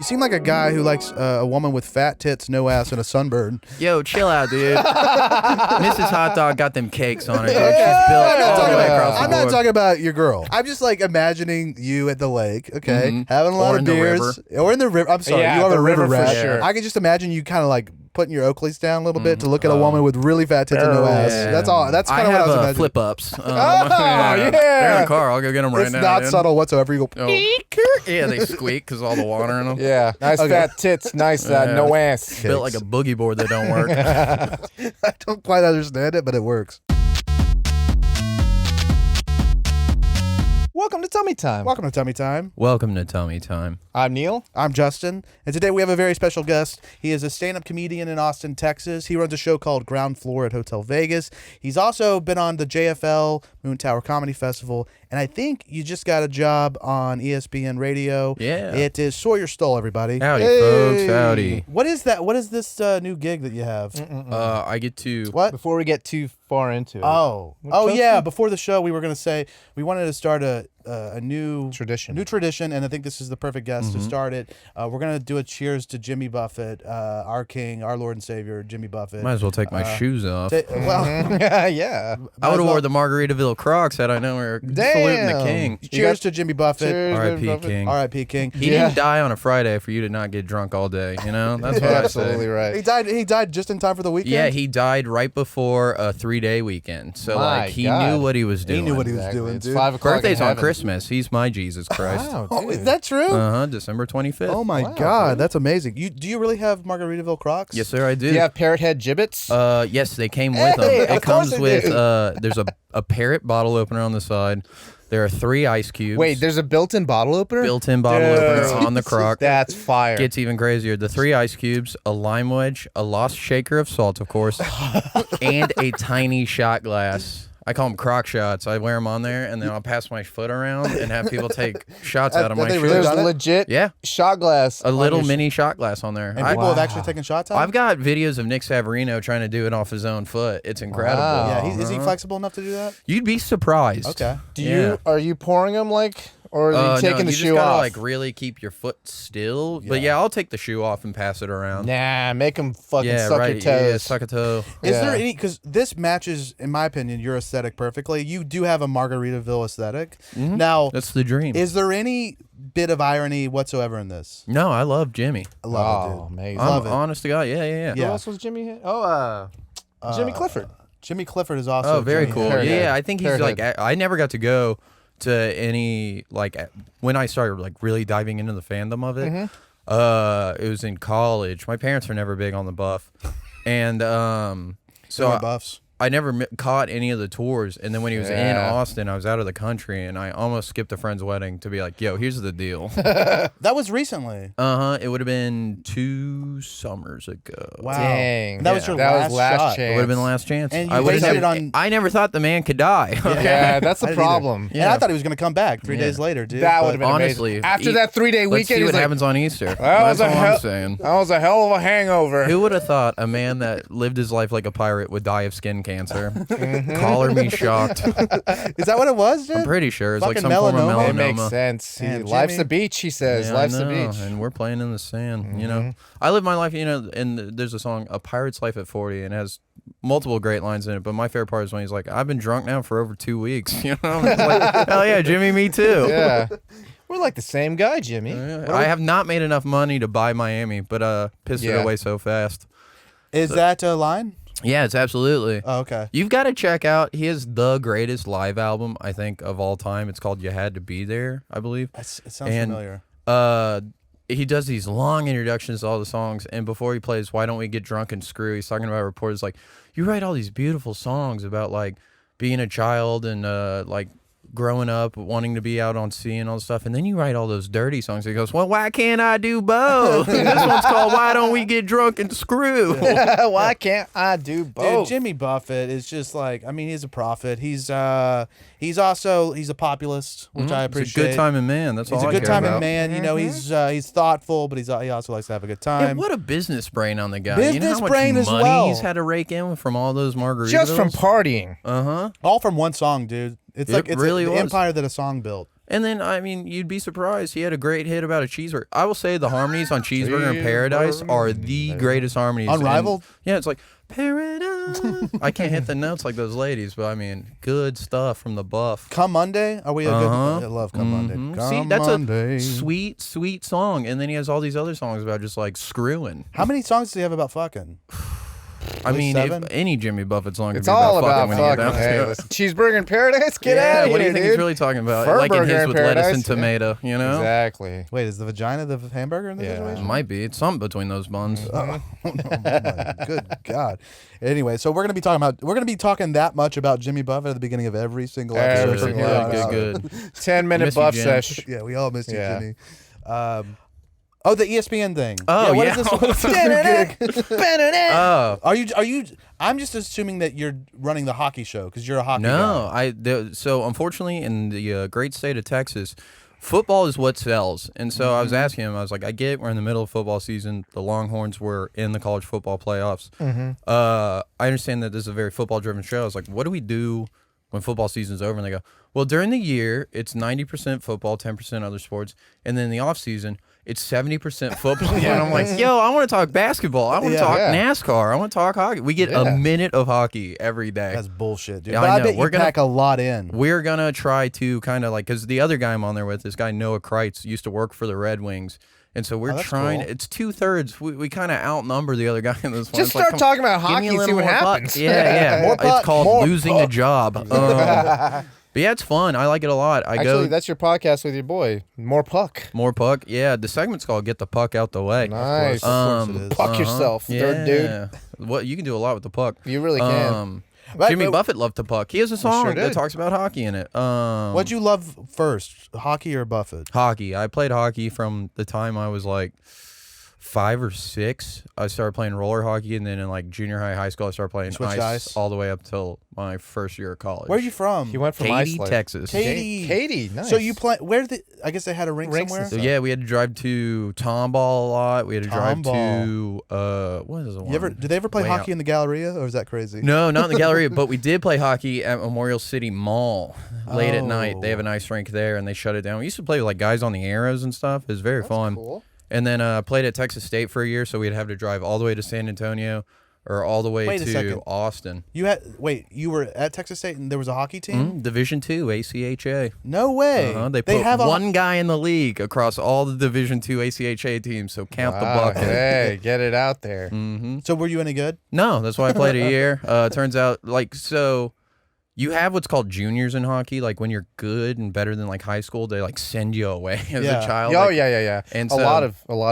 You seem like a guy who likes a woman with fat tits, no ass, and a sunburn. Yo, chill out, dude. Mrs. Hotdog got them cakes on her, dude. She's built all the way across the I'm board. not talking about your girl. I'm just like imagining you at the lake, okay, having a lot of beers. Or in the river. I'm sorry, you are a river rat. Sure. I can just imagine you kind of like putting your Oakleys down a little bit to look at a woman with really fat tits and no ass. Yeah. That's all. That's kind of what I was imagining. Flip-ups. yeah. They're in the car. I'll go get them right It's now. not dude. subtle whatsoever. You go, Yeah, they squeak because all the water in them. Yeah, nice fat tits, nice no ass. Built like a boogie board that don't work. I don't quite understand it, but it works. Welcome to Tummy Time. Welcome to Tummy Time. Welcome to Tummy Time. I'm Neil. I'm Justin, and today we have a very special guest. He is a stand-up comedian in Austin, Texas. He runs a show called Ground Floor at Hotel Vegas. He's also been on the JFL Moon Tower Comedy Festival, and I think you just got a job on ESPN Radio. Yeah. It is Sawyer Stull, everybody. Howdy, folks. Howdy. What is that? What is this new gig that you have? I get to... What? Before we get too far into it. Oh, yeah. Before the show, we were going to say we wanted to start a new Tradition. and I think this is the perfect guest to start it. We're going to do a cheers to Jimmy Buffett, our king, our Lord and Savior, Jimmy Buffett. Might as well take my shoes off. Yeah. I would have wore the Margaritaville Crocs had I known we were saluting the king. Cheers to Jimmy Buffett. Cheers. R.I.P. King. R.I.P. King. He didn't die on a Friday for you to not get drunk all day, you know? That's what I Absolutely say. right. He died just in time for the weekend? Yeah, he died right before a 3-day weekend. So, My like, he God. knew what he was doing. He knew what he was Exactly. doing, It's dude. 5 o'clock. Birthday's in on heaven. Christmas. He's my Jesus Christ. Wow, Oh, dude. is that true? December 25th. Oh my Wow, God, dude. that's amazing. Do you really have Margaritaville Crocs? Yes, sir, I do. Do you have parrot head gibbets? Yes, they came with them. Hey, It of course comes they with, do. there's a parrot bottle opener on the side. There are 3 ice cubes. Wait, there's a built-in bottle opener? built-in bottle Dude. opener on the crock. That's fire. Gets even crazier. The 3 ice cubes, a lime wedge, a lost shaker of salt, of course, and a tiny shot glass. I call them crock shots. I wear them on there, and then I'll pass my foot around and have people take shots out of Have my they shoe. really There's done it? legit Yeah, shot glass. a on little your mini shot glass on there. And people have Wow. actually taken shots on I've got videos of Nick Savarino trying to do it off his own foot. It's incredible. Wow. Yeah, is he flexible enough to do that? You'd be surprised. Okay. Are you pouring them or are you taking no, the you shoe just gotta, off? like, really keep your foot still. But yeah, I'll take the shoe off and pass it around. Nah, make them fucking Yeah, suck right. your toes. Yeah, suck a toe. Is Yeah. there any, because this matches, in my opinion, your aesthetic perfectly. You do have a Margaritaville aesthetic. Now, That's the dream. is there any bit of irony whatsoever in this? No, I love Jimmy. I love it, dude. Amazing. Love I'm it. honest to God. Yeah. Who Yeah. else was Jimmy? Jimmy Clifford. Jimmy Clifford is also Oh, very Jimmy cool. Harris. Parrot head. Yeah, I think he's Parrot like, head. I never got to go to any, like, when I started, like, really diving into the fandom of it. It was in college. My parents were never big on the buff. And So so buffs. I never caught any of the tours, and then when he was in Austin, I was out of the country, and I almost skipped a friend's wedding to be like, "Yo, here's the deal." That was recently. It would have been 2 summers ago. Wow. Dang. That was your That was last shot. It chance. would have been the last chance. And you I would've wasted never- it on- I never thought the man could die. Yeah, that's I the didn't either. problem. And I thought he was going to come back 3 days later, dude. That but- would have been Honestly, amazing. After that 3-day Let's weekend, see he's what like, happens on Easter. that That's was a all hell- I'm saying. that was a hell of a hangover. Who would have thought a man that lived his life like a pirate would die of skin cancer? Collar me shocked. Is that what it was, dude? I'm pretty sure it's like Fucking some form of melanoma? It makes melanoma. sense. Man, Life's Jimmy. a beach, he says. Yeah, Life's I a know, beach. and we're playing in the sand. You know, I live my life. You know, and there's a song, "A Pirate's Life at 40," and it has multiple great lines in it. But my favorite part is when he's like, "I've been drunk now for over 2 weeks." You know, I'm just like, hell yeah, Jimmy, me too. Yeah. We're like the same guy, Jimmy. I have not made enough money to buy Miami, but pissed it Yeah. away so fast. Is that a line? Yeah, it's absolutely. Oh, okay. You've got to check out. He has the greatest live album I think of all time. It's called "You Had to Be There," I believe. It sounds And, familiar. He does these long introductions to all the songs, and before he plays "Why Don't We Get Drunk and Screw," he's talking about reporters like, "You write all these beautiful songs about like being a child and like growing up, wanting to be out on sea and all this stuff, and then you write all those dirty songs." He goes, "Well, why can't I do both?" This one's called "Why Don't We Get Drunk and Screw." Why can't I do Dude, both? Jimmy Buffett is just like, I mean, he's a prophet. He's also a populist, which I He's appreciate. a good timing man. That's He's all a I good care timing about. man. You know, he's thoughtful, but he also likes to have a good Yeah, time. what a business brain on the guy. You know Business how much brain money as well. he's had to rake in from all those margaritas? Just from partying. Uh-huh. All from one song, dude. It's It like it's really the was. empire that a song built. And then, I mean, you'd be surprised. He had a great hit about a cheeseburger. I will say the harmonies on Cheeseburger in Paradise are the greatest harmonies. Unrivaled? And, yeah, it's like, Paradise. I can't hit the notes like those ladies, but I mean, good stuff from the Buff. Come Monday? Are we a good? I love Come Monday. Come See, that's Monday. a sweet, sweet song. And then he has all these other songs about just like screwing. How many songs does he have about fucking? I mean, if 7? any Jimmy Buffett song could It's be all about about fucking when you get down fucking. Hey, to it. listen, cheeseburger in paradise? Get Yeah, out of what do here, you think dude. he's really talking about? Fur Like in burger his in with lettuce paradise, and tomato, you know? Exactly. Wait, is the vagina the hamburger in this Yeah. It situation? might be. It's something between those buns. Oh my good God. Anyway, so we're gonna be talking that much about Jimmy Buffett at the beginning of every single episode. Every from single here on episode. out. Good. 10-minute Miss you, buff Jim. sesh. Yeah, we all miss you, Yeah. Jimmy. Oh, the ESPN thing. Oh, what yeah. is this? What is this new gig? Oh. Are you? I'm just assuming that you're running the hockey show because you're a hockey No, guy. so unfortunately in the great state of Texas, football is what sells. And so I was asking him, I was like, I get we're in the middle of football season. The Longhorns were in the college football playoffs. I understand that this is a very football driven show. I was like, what do we do when football season's over? And they go, well, during the year, it's 90% football, 10% other sports. And then in the off season, it's 70% football. And I'm like, yo, I want to talk basketball. I want to talk NASCAR. I want to talk hockey. We get a minute of hockey every day. That's bullshit, dude. Yeah, But I I know. bet We're you gonna- pack a lot in. We're going to try to kind of like, because the other guy I'm on there with, this guy Noah Kreitz, used to work for the Red Wings. And so we're that's trying, cool. it's 2/3. We kind of outnumber the other guy in this one. Just It's like, start come- talking about give me hockey a and see little what more puck. happens. Yeah. More It's puck, called more losing a job. But yeah, it's fun. I like it a lot. Actually, that's your podcast with your boy. More puck. More puck. Yeah, the segment's called "Get the Puck Out the Way." Nice. Of course it is. Puck yourself, third dude. What you can do a lot with the puck. You really can. But- Jimmy but- Buffett loved the puck. He has a song sure that did. talks about hockey in it. What'd you love first, hockey or Buffett? Hockey. I played hockey from the time I was like 5 or 6. I started playing roller hockey, and then in like junior high school, I started playing Switched ice? all the way up till my first year of college. Where are you from? He went from Katy, Iceland. Texas. Katy. Katy, nice. So you play? Where the? I guess they had a rink Rinks somewhere. and So stuff. yeah, we had to drive to Tomball a lot. We had to drive to what is the one? Did they ever play Way hockey out. in the Galleria, or is that crazy? No, not in the Galleria, but we did play hockey at Memorial City Mall late at night. Oh. They have an ice rink there, and they shut it down. We used to play with like guys on the arrows and stuff. It was very fun. Cool. And then played at Texas State for a year, so we'd have to drive all the way to San Antonio or all the way Wait a to second. Austin. You were at Texas State and there was a hockey team? Division II, ACHA. No way. They put have one guy in the league across all the Division II ACHA teams, so count the Wow, bucket. hey, get it out there. So were you any good? No, that's why I played a year. Turns out, like, so you have what's called juniors in hockey. Like, when you're good and better than, like, high school, they, like, send you away as Yeah. a child. Oh like, yeah. And a so- lot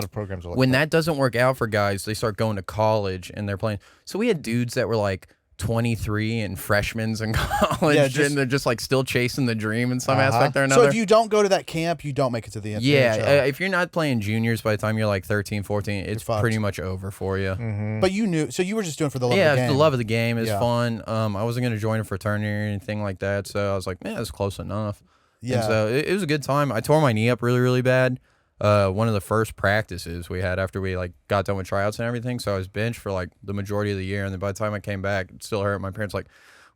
of programs are like when that doesn't work out for guys, they start going to college and they're playing. So we had dudes that were, like, 23 and freshmen in college, Yeah, just- and they're just, like, still chasing the dream in some aspect or So another. if you don't go to that camp, you don't make it to the end. yeah, if you're not playing juniors by the time you're, like, 13, 14, it's fucked. pretty much over for you. But you knew, so you were just doing it for the love Yeah, of the it's game. the love of the game. It's Yeah. fun. I wasn't going to join a fraternity or anything like that, so I was like, man, it's close enough. Yeah. And so it was a good time. I tore my knee up really, really bad. One of the first practices we had after we like got done with tryouts and everything. So I was benched for like the majority of the year, and then by the time I came back, it still hurt. My parents were like,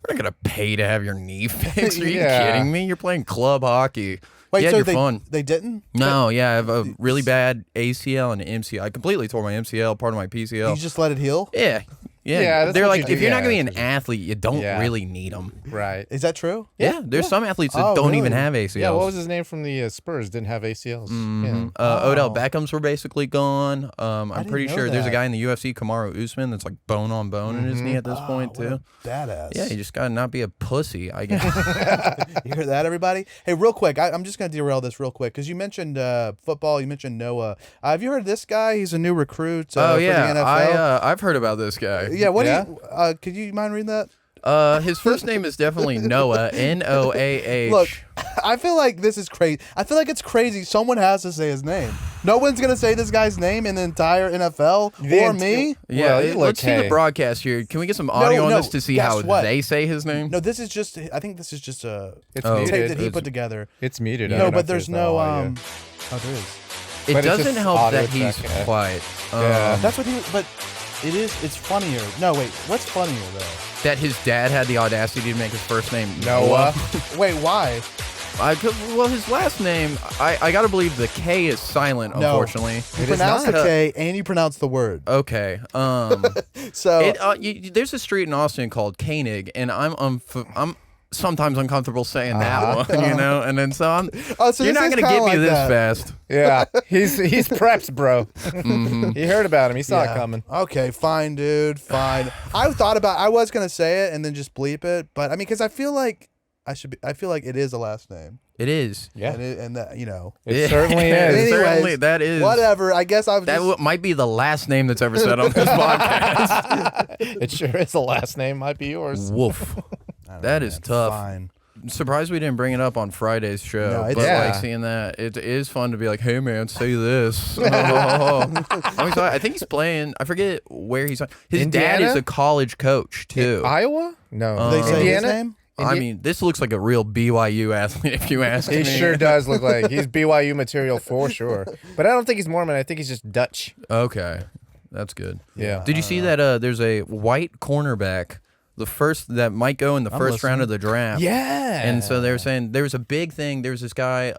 we're not gonna pay to have your knee fixed. Are you Yeah. kidding me? You're playing club hockey. Wait, yeah, so you're they fun. they didn't? No, yeah, I have a really bad ACL and MCL. I completely tore my MCL, part of my PCL. You just let it heal? Yeah. Yeah, that's they're what like, you do. if you're not Yeah, gonna be an that's what you athlete, you don't Yeah. really need them. right. Is that true? Yeah, there's some athletes that Oh, don't even really? have ACLs. Yeah, what was his name from the Spurs? Didn't have ACLs. Odell Beckham's were basically gone. I'm didn't pretty know sure there's a that. guy in the UFC, Kamaru Usman, that's like bone on bone in his knee at this point What a too. badass. Yeah, you just gotta not be a pussy, I guess. You hear that, everybody? Hey, real quick, I'm just going to derail this real quick because you mentioned football. You mentioned Noah. Have you heard of this guy? He's a new recruit Oh for the yeah, NFL. I've heard about this guy. Yeah, what Yeah? do you, could you mind reading that? His first name is definitely Noah, Noah. Look, I feel like this is crazy. I feel like it's crazy. Someone has to say his name. No one's going to say this guy's name in the entire NFL or me. Yeah, Well, you look, let's see the hey. broadcast here. Can we get some audio on no, this to see guess how what? they say his name? No, this is just, I think this is just a It's Oh. tape muted. that he put together. It's muted. I No, don't know but if there's no no, audio. oh, there is. It but it's doesn't just help audio that he's track, yeah. quiet. Yeah. That's what he, but it's funnier. No, wait, what's funnier though? That his dad had the audacity to make his first name Noah. Wait, why? Well, his last name, I gotta believe the K is silent. No. Unfortunately, You pronounce the K and you pronounce the word. Okay. So there's a street in Austin called Koenig, and I'm sometimes uncomfortable saying that one, you know. And then so you're not gonna get me this fast. Yeah, he's preps, bro. He heard about him. He saw it coming. Okay, fine, dude, fine. I was gonna say it and then just bleep it, but I mean, because I feel like I feel like it is a last name. It is. Yeah, and that, you know, it certainly is. Anyways, Certainly, that is. Whatever. I guess Might be the last name that's ever said on this podcast. It sure is. The last name might be yours. Woof. That is tough. Fine. Surprised we didn't bring it up on Friday's show. No, but it's- like seeing that, it is fun to be like, hey man, say this. I'm excited. I think he's playing. I forget where he's on. His dad Indiana? is a college coach too. Iowa? No. Did they say his Indiana? name? I mean, this looks like a real BYU athlete, if you ask He me. sure does look like he's BYU material for sure. But I don't think he's Mormon. I think he's just Dutch. Okay, that's good. Yeah. Did you see that? There's a white cornerback, the first that might go in the first round of the draft. Yeah. And so they were saying there was a big thing. There was this guy,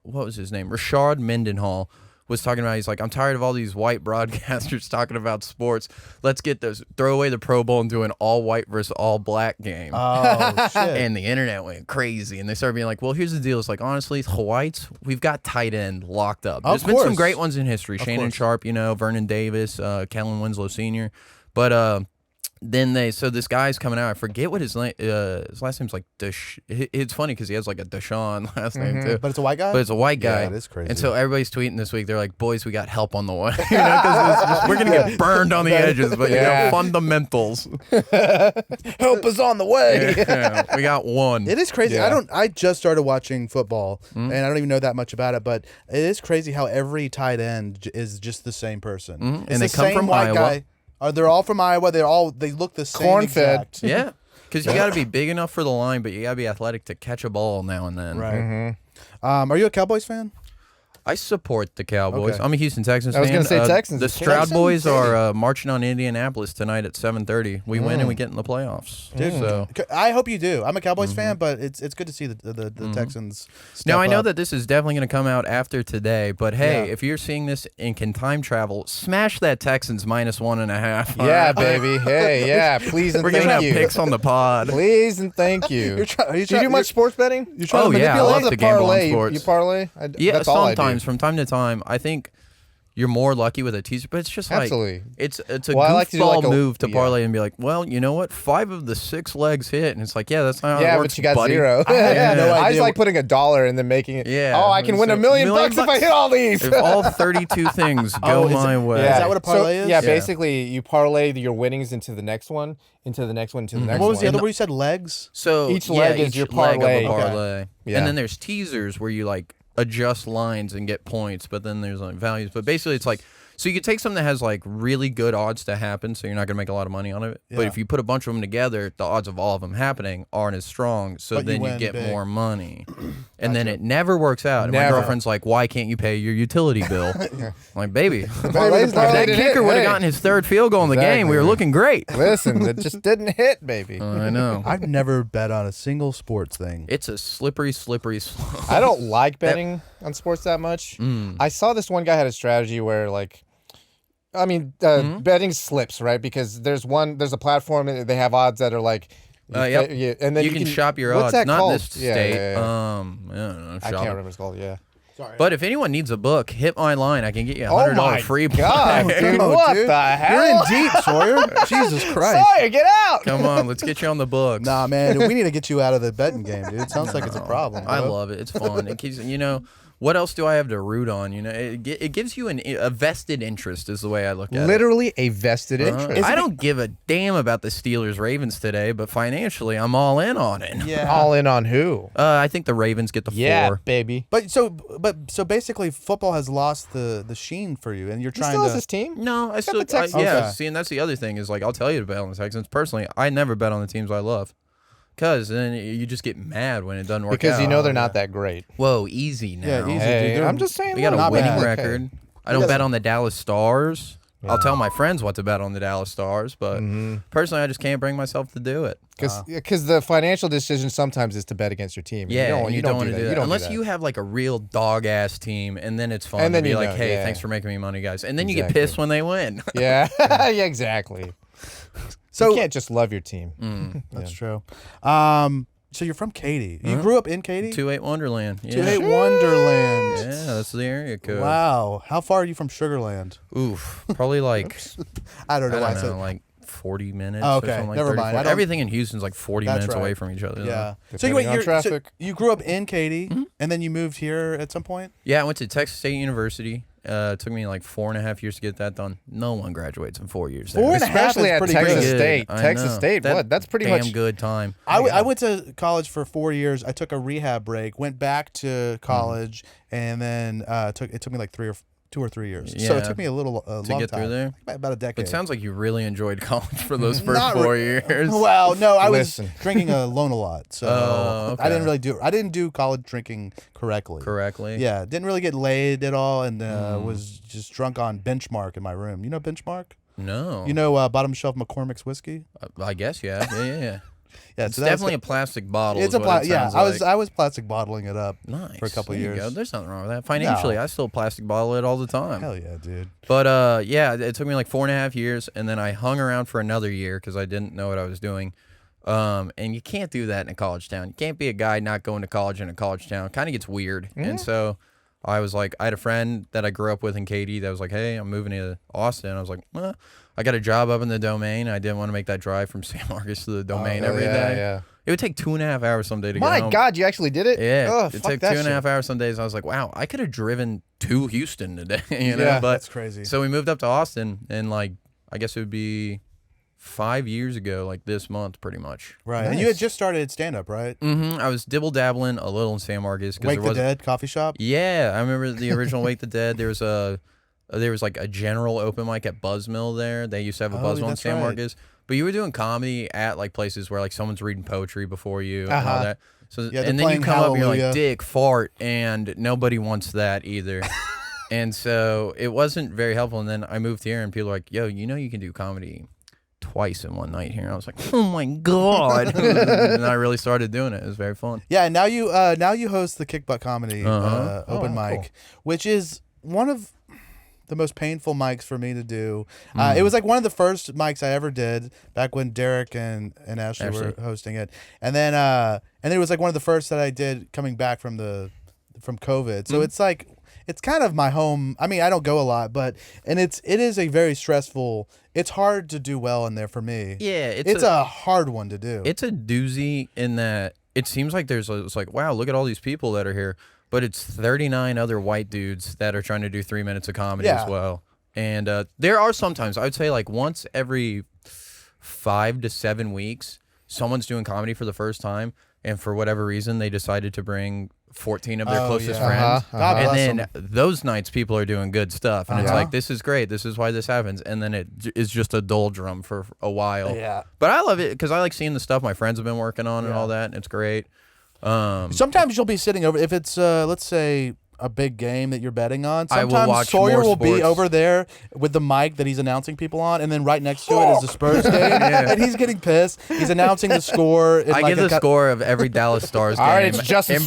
what was his name? Rashad Mendenhall was talking about. He's like, I'm tired of all these white broadcasters talking about sports. Let's get those, throw away the Pro Bowl and do an all white versus all black game. Oh shit. And the internet went crazy, and they started being like, "Well, here's the deal. It's like, honestly, whites, we've got tight end locked up. There's been some course. great ones in history. Shannon course. Sharp, you know, Vernon Davis, Kellen Winslow Sr. But then so this guy's coming out. I forget what his last name's like. It's funny because he has like a Deshaun last name too. But it's a white guy. But it's a white guy. Yeah, it is crazy. And so everybody's tweeting this week. They're like, "Boys, we got help on the way." You know, because we're gonna get burned on the edges, but you know, fundamentals. help is on the way. Yeah, we got one. It is crazy. Yeah. I just started watching football, and I don't even know that much about it. But it is crazy how every tight end is just the same person. It's And they the come same from white Iowa. guy. They're all from Iowa. They look the same. Corn-fed. exact. Yeah, because you got to be big enough for the line, but you got to be athletic to catch a ball now and then. Right. Are you a Cowboys fan? I support the Cowboys. Okay. I'm a Houston Texans I was fan. gonna say Texans. The Stroud Texans, boys baby. are marching on Indianapolis tonight at 7:30. We win and we get in the playoffs. Dude, So I hope you do. I'm a Cowboys fan, but it's good to see the Texans. now I know up. that this is definitely going to come out after today, but hey, Yeah. if you're seeing this and can time travel, smash that Texans -1.5. Yeah, baby. Hey, yeah. Please and We're giving thank out you. picks on the pod. Please and thank you. Are you Do you do much sports betting? You're trying Oh, to yeah, I manipulate. love to gamble on parlay. sports. You parlay? Yeah, That's all I do. sometimes from time to time. I think you're more lucky with a teaser, but it's just like Absolutely. it's a Well, I like to do goofball like a- move to yeah. parlay and be like, well, you know what? 5 of the 6 legs hit, and it's like, yeah, that's not how Yeah, it works, but you got buddy. 0. I had no I idea. just like putting $1 and then making it. Yeah. Oh, I can win $1 million bucks if I hit all these. If all 32 things go my way. Is that what a parlay is? Yeah, Yeah. basically you parlay your winnings into the next one, into the next one, into the next What was the one. other where you said legs? So Each yeah, leg is each your leg of parlay. a Okay. parlay. Yeah. And then there's teasers where you like adjust lines and get points, but then there's like values. But basically it's like, so you could take something that has like really good odds to happen, so you're not gonna make a lot of money on it. But Yeah. if you put a bunch of them together, the odds of all of them happening aren't as strong. So But you then you win get big. more money, and then it never works out. And my Never. girlfriend's like, "Why can't you pay your utility bill?" I'm like, "Baby, if Parlay's not that hit. kicker would have Hey. gotten his 3rd field goal in the game, we were Exactly. looking great." Listen, it just didn't hit, baby. I know. I've never bet on a single sports thing. It's a slippery slope. I don't like betting on sports that much. I saw this one guy had a strategy where like, I mean, betting slips, right? Because there's a platform and they have odds that are like, Yep. and then you can shop your what's odds. that Not called? in this Yeah, state. yeah, yeah. I don't know. I shop can't it. remember what it's called. Yeah. But if anyone needs a book, hit my line. I can get you a Oh $100 my free God, play. dude! Oh, What dude. the hell? You're in deep, Sawyer. Jesus Christ. Sawyer, get out! Come on, let's get you on the books. Nah, man, we need to get you out of the betting game, dude. It sounds like it's a problem. I bro. love it. It's fun. It keeps what else do I have to root on? It gives you a vested interest is the way I look at it. Literally a vested interest. I don't give a damn about the Steelers Ravens today, but financially I'm all in on it. Yeah. All in on who? I think the Ravens get the 4. baby. But so basically, football has lost the sheen for you, and you're He trying still has to. his team. No, I still the Texans. yeah. Okay. See, and that's the other thing is like I'll tell you to bet on the Texans. Personally, I never bet on the teams I love, cause then you just get mad when it doesn't work Because out. you know they're not that great. Whoa, easy now. Yeah, easy, Hey, dude. I'm just saying. We got a Not winning bad. record. I don't bet on the Dallas Stars. I'll tell my friends what to bet on the Dallas Stars, but personally, I just can't bring myself to do it. Because the financial decision sometimes is to bet against your team. Yeah, you don't want to do that. Unless you you have like a real dog-ass team, and then it's fun And to then be you like, know, hey, yeah. thanks for making me money, guys. And then you get Exactly. pissed when they win. Yeah, yeah, exactly. So You can't just love your team. that's true. So you're from Katy. You grew up in Katy? 2-8 Wonderland. Yeah. 28 Wonderland. Yeah, that's the area code. Wow. How far are you from Sugarland? Oof. Probably like, I don't know I why I don't said. know, like 40 minutes. Oh, or okay. something like Never 30, mind. 40. I don't- Everything in Houston's like 40 That's minutes right. away from each other. Yeah. Depending on So traffic. you grew up in Katy, and then you moved here at some point? Yeah, I went to Texas State University. It took me like 4.5 years to get that done. No one graduates in 4 years. there. 4.5 Especially is at pretty Texas good. State. I Texas know. State, That what? That's pretty damn much good time. I went to college for 4 years. I took a rehab break, went back to college, and then it took me like 2 or 3 years. So it Yeah. took me a long get time. through there? About a decade. It sounds like you really enjoyed college for those first Not 4 re- years. Well, no, I Listen. was drinking alone a lot, so Oh, I didn't okay. really I didn't do college drinking correctly. Correctly. Yeah, didn't really get laid at all, and was just drunk on Benchmark in my room. You know Benchmark? No. You know bottom shelf McCormick's whiskey? I guess, yeah. Yeah. Yeah, It's so that was- definitely a plastic bottle. It's is a what it yeah. sounds like. I was plastic bottling it up Nice. for a couple There you years. go. There's nothing wrong with that. Financially, I still plastic bottle it all the time. Hell yeah, dude. But yeah, it took me like 4.5 years, and then I hung around for another year because I didn't know what I was doing. And you can't do that in a college town. You can't be a guy not going to college in a college town. Kind of gets weird. And so I was like, I had a friend that I grew up with in Katy that was like, hey, I'm moving to Austin. I was like, well, I got a job up in the Domain. I didn't want to make that drive from San Marcos to the Domain every day. Yeah. It would take 2.5 hours someday to get My home. God, you actually did it? Yeah, Oh, it fuck took that 2.5 shit. hours some days. I was like, wow, I could have driven to Houston today. You know, Yeah, but that's crazy. So we moved up to Austin, and like, I guess it would be 5 years ago, like this month, pretty much. Right. And you had just started stand up, right? I was dibble dabbling a little in San Marcos because Wake there the was Dead coffee shop. Yeah, I remember the original Wake the Dead. There was like a general open mic at Buzzmill there. They used to have a Buzzmill in that's San right. Marcos. But you were doing comedy at like places where like someone's reading poetry before you and all that. So Yeah, they're and then you playing come up and you're Hallelujah. like dick fart, and nobody wants that either. And so it wasn't very helpful. And then I moved here, and people were like, "Yo, you know you can do comedy twice in one night here." And I was like, "Oh my god!" And I really started doing it. It was very fun. Yeah, and now you host the Kick Butt Comedy open mic, cool. which is one of the most painful mics for me to do. It was like one of the first mics I ever did back when Derek and Ashley were hosting it, and then it was like one of the first that I did coming back from COVID. So it's like it's kind of my home. I mean, I don't go a lot, but it is a very stressful. It's hard to do well in there for me. Yeah, it's a hard one to do. It's a doozy in that it seems like it's like, wow, look at all these people that are here. But it's 39 other white dudes that are trying to do 3 minutes of comedy as well. And there are sometimes, I would say like once every 5 to 7 weeks, someone's doing comedy for the first time. And for whatever reason, they decided to bring 14 of their closest friends. God bless And then them. those nights, people are doing good stuff. And it's like, this is great. This is why this happens. And then it is just a doldrum for a while. Yeah. But I love it because I like seeing the stuff my friends have been working on and all that. And it's great. Sometimes you'll be sitting over if it's let's say a big game that you're betting on. I will Sometimes watch Sawyer more will be sports. over there with the mic that he's announcing people on, and then right next to it is the Spurs game, and he's getting pissed. He's announcing the score. In I like give the score of every Dallas Stars game All right, it's Justin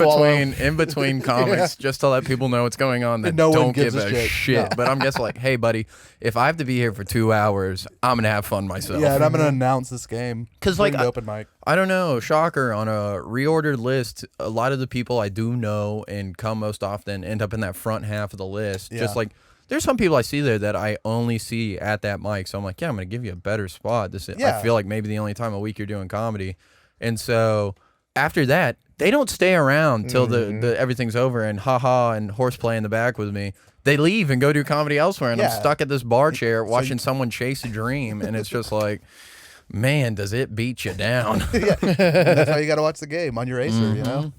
in between comics, just to let people know what's going on that No one don't gives give a a shit. shit. But I'm just like, hey, buddy, if I have to be here for 2 hours, I'm gonna have fun myself. Yeah, and I'm gonna announce this game 'Cause, during like, the open mic. I don't know, shocker, on a reordered list, a lot of the people I do know and come most often end up in that front half of the list. Yeah. Just like, there's some people I see there that I only see at that mic. So I'm like, yeah, I'm going to give you a better spot. Yeah. I feel like maybe the only time a week you're doing comedy. And so after that, they don't stay around till the everything's over and haha and horseplay in the back with me. They leave and go do comedy elsewhere. And I'm Yeah. stuck at this bar chair watching someone chase a dream. And it's just like, man, does it beat you down. That's why you got to watch the game on your Acer, you know.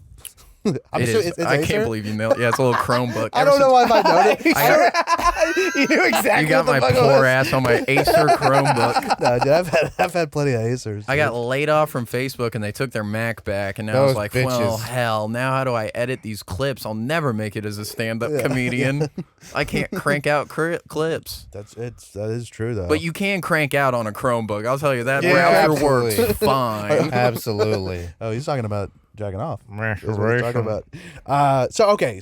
I can't believe you nailed. Yeah, it's a little Chromebook. I don't know why my note. You knew exactly. You got what the my fuck poor it was. ass on my Acer Chromebook. No, dude, I've had plenty of Acers. I got laid off from Facebook and they took their Mac back, and now I Those was like, well, bitches. hell, now how do I edit these clips? I'll never make it as a stand-up comedian. I can't crank out clips. That is true though. But you can crank out on a Chromebook. I'll tell you that Yeah, browser works absolutely. fine. Absolutely. Oh, he's talking about jacking off. That's what Right. he's talking about.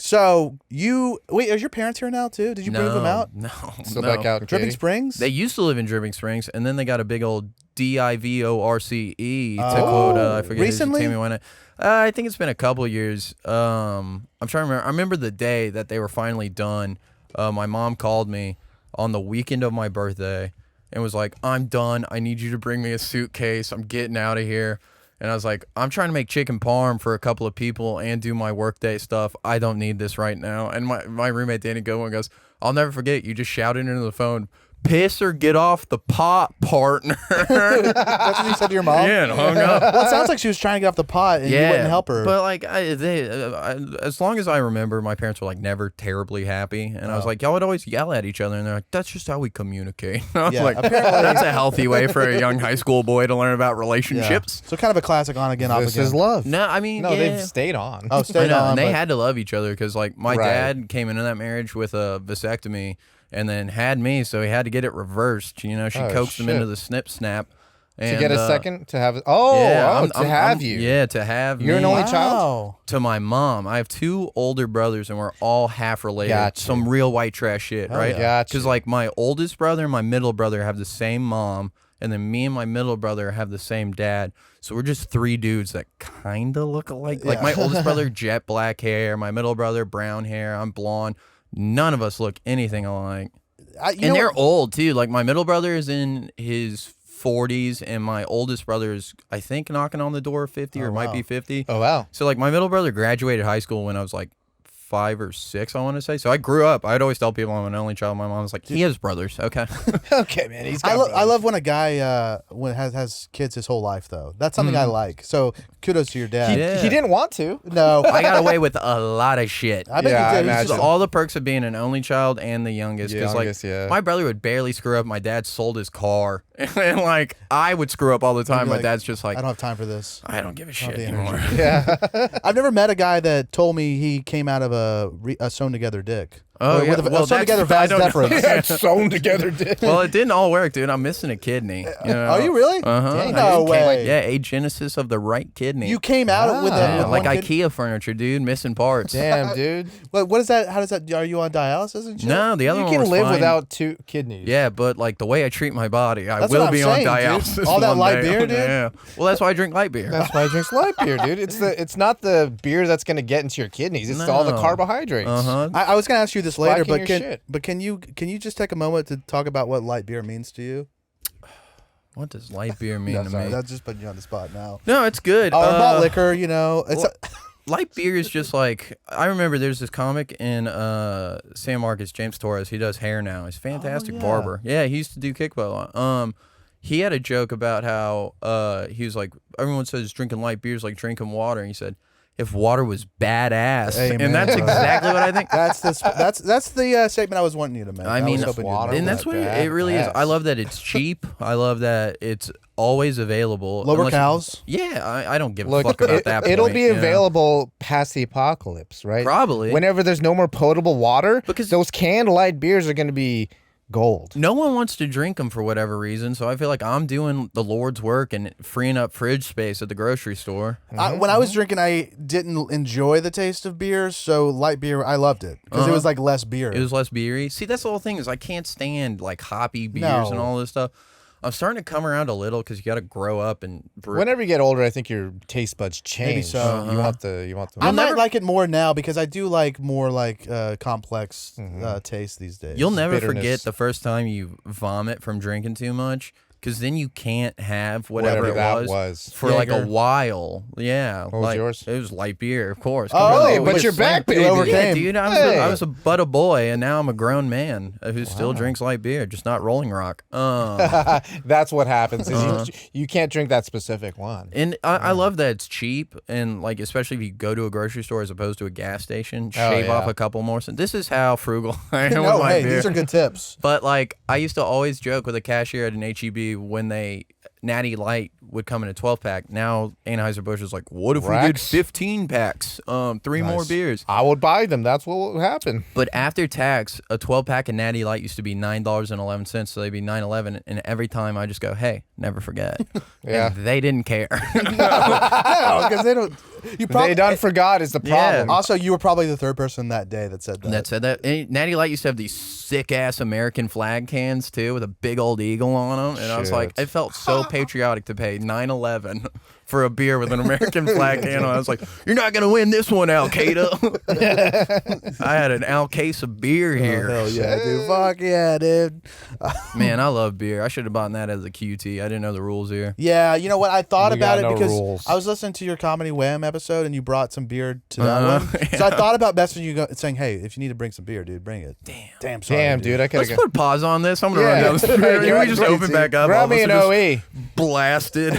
So you wait. Are your parents here now too? Did you move them out? No, Still no. back out in Dripping Katy? Springs. They used to live in Dripping Springs, and then they got a big old DIVORCE to Oh. quote. I forget Recently? Tammy Wynette. I think it's been a couple years. I'm trying to remember. I remember the day that they were finally done. My mom called me on the weekend of my birthday and was like, "I'm done. I need you to bring me a suitcase. I'm getting out of here." And I was like, "I'm trying to make chicken parm for a couple of people and do my workday stuff. I don't need this right now." And my roommate Danny Goodwin goes, "I'll never forget. You just shouted into the phone, 'Piss or get off the pot, partner.'" That's what you said to your mom. Yeah, and hung up. Well, it sounds like she was trying to get off the pot and you wouldn't help her. But like, as long as I remember, my parents were like never terribly happy, and I was like, y'all would always yell at each other, and they're like, "That's just how we communicate." I was Yeah, like, apparently- that's a healthy way for a young high school boy to learn about relationships. So kind of a classic on again, off This again. is love. No, I mean, No, yeah. they've stayed on. Oh, I stayed know, on. and they but- had to love each other because like my Right. dad came into that marriage with a vasectomy and then had me, so he had to get it reversed. You know, she Oh, coaxed him shit. into the snip snap. To And, get a second to have. Oh, yeah, to have you. Yeah, to have You're an me. only child? Wow. To my mom. I have two older brothers, and we're all half related. Gotcha. Some real white trash shit, Hell right? yeah. Gotcha. Because like my oldest brother and my middle brother have the same mom, and then me and my middle brother have the same dad. So we're just three dudes that kind of look alike. Like my oldest brother, jet black hair. My middle brother, brown hair. I'm blonde. None of us look anything alike. You And know they're what? old too. Like my middle brother is in his 40s, and my oldest brother is, I think, knocking on the door of 50 or might wow. be 50. Oh, wow. So like my middle brother graduated high school when I was like 5 or 6, I want to say. So I grew up. I'd always tell people I'm an only child. My mom was like, he has brothers. Okay. Okay, man. He's got I love when a guy when has kids his whole life though. That's something I like. So kudos to your dad. Yeah. He didn't want to. No, I got away with a lot of shit. I bet Yeah, I you did. imagine. Just all the perks of being an only child and the youngest. Because Youngest, like yeah. my brother would barely screw up. My dad sold his car, and like I would screw up all the time. You'd be My like, dad's just like, I don't have time for this. I don't give a shit the anymore. Yeah. I've never met a guy that told me he came out of a sewn together dick. Oh, Or yeah. with a Well, sewn together that's- I vas don't know. deferens. Sewn together, dude. Well, it didn't all work, dude. I'm missing a kidney. You know? Are you really? Uh-huh. Dang, No dude. way. Yeah, agenesis of the right kidney. You came out with Yeah, with like one kid- IKEA furniture, dude, missing parts. Damn, dude. What is that? How does that? Are you on dialysis and shit? No, the other You one can was live fine. without 2 kidneys. Yeah, but like the way I treat my body, I That's will what I'm be saying, on dude. dialysis. All that one light day. beer, dude? Yeah. Well, that's why I drink light beer. That's why he drinks light beer, dude. It's not the beer that's gonna get into your kidneys. It's all the No. carbohydrates. Uh-huh. I was gonna ask you this later, Blocking but your shit. can you just take a moment to talk about what light beer means to you? What does light beer mean No, to sorry, me? that's just putting you on the spot now. No, it's good. Malt liquor, you know, it's Light beer is just like, I remember there's this comic in San Marcos, James Torres. He does hair now. He's a fantastic yeah. barber. Yeah, he used to do kickball. He had a joke about how he was like, everyone says drinking light beer is like drinking water. And he said, if water was badass. Amen, And that's brother. exactly what I think. that's the statement I was wanting you to make. I mean, was hoping you'd water make And that. that's what bad it really is. ass. I love that it's cheap. I love that it's always available. Lower Unless- cals. Yeah, I don't give a Look, fuck about that. it'll point, be you know? available past the apocalypse, right? Probably. Whenever there's no more potable water, Because- those canned light beers are going to be gold. No one wants to drink them for whatever reason, so I feel like I'm doing the Lord's work and freeing up fridge space at the grocery store. When I was drinking, I didn't enjoy the taste of beer, so light beer, I loved it because it was like less beer. It was less beery. See, that's the whole thing is I can't stand like hoppy beers No. and all this stuff. I'm starting to come around a little because you got to grow up and brew. Whenever you get older, I think your taste buds change. so. You want the. I might never- like it more now because I do like more like complex taste these days. You'll never bitterness. forget the first time you vomit from drinking too much. because then you can't have whatever it that was for like a Jaeger. while. Yeah. What was yours? It was light beer, of course. Oh, Hey, we but just you're back, slammed- you baby. overcame. Yeah, dude, I was a boy, and now I'm a grown man who still drinks light beer, just not Rolling Rock. That's what happens. Is you can't drink that specific one. And I love that it's cheap, and like especially if you go to a grocery store as opposed to a gas station, shave off a couple more cents. This is how frugal I am with No, my hey, beer. these are good tips. But like I used to always joke with a cashier at an HEB when they Natty Light would come in a 12-pack. Now Anheuser-Busch is like, what if we did Racks? 15 packs? 3 more beers. I would buy them. That's what would happen. But after tax, a 12-pack of Natty Light used to be $9.11, so they'd be $9.11. And every time I just go, hey, never forget. Yeah. And they didn't care. No, because they don't. You probably They done forgot is the problem. Also, you were probably the third person that day that said that. That said that. And Natty Light used to have these sick-ass American flag cans, too, with a big old eagle on them. And I was like, it felt so patriotic to pay $9.11 for a beer with an American flag can on. I was like, you're not going to win this one, Al-Qaeda. I had an Al case of beer here. Hell yeah, dude. Fuck yeah, dude. Man, I love beer. I should have bought that as a QT. I didn't know the rules here. Yeah, you know what? I thought You about got it no because rules. I was listening to your Comedy Wham episode and you brought some beer to that one. So I thought about messaging you saying, hey, if you need to bring some beer, dude, bring it. Damn, sorry, Damn, dude. I could Let's have put pause on this. I'm going to Yeah. run down the street. You're Can we right, just great, open dude. back up? Grab All of me us an are OE. just blasted.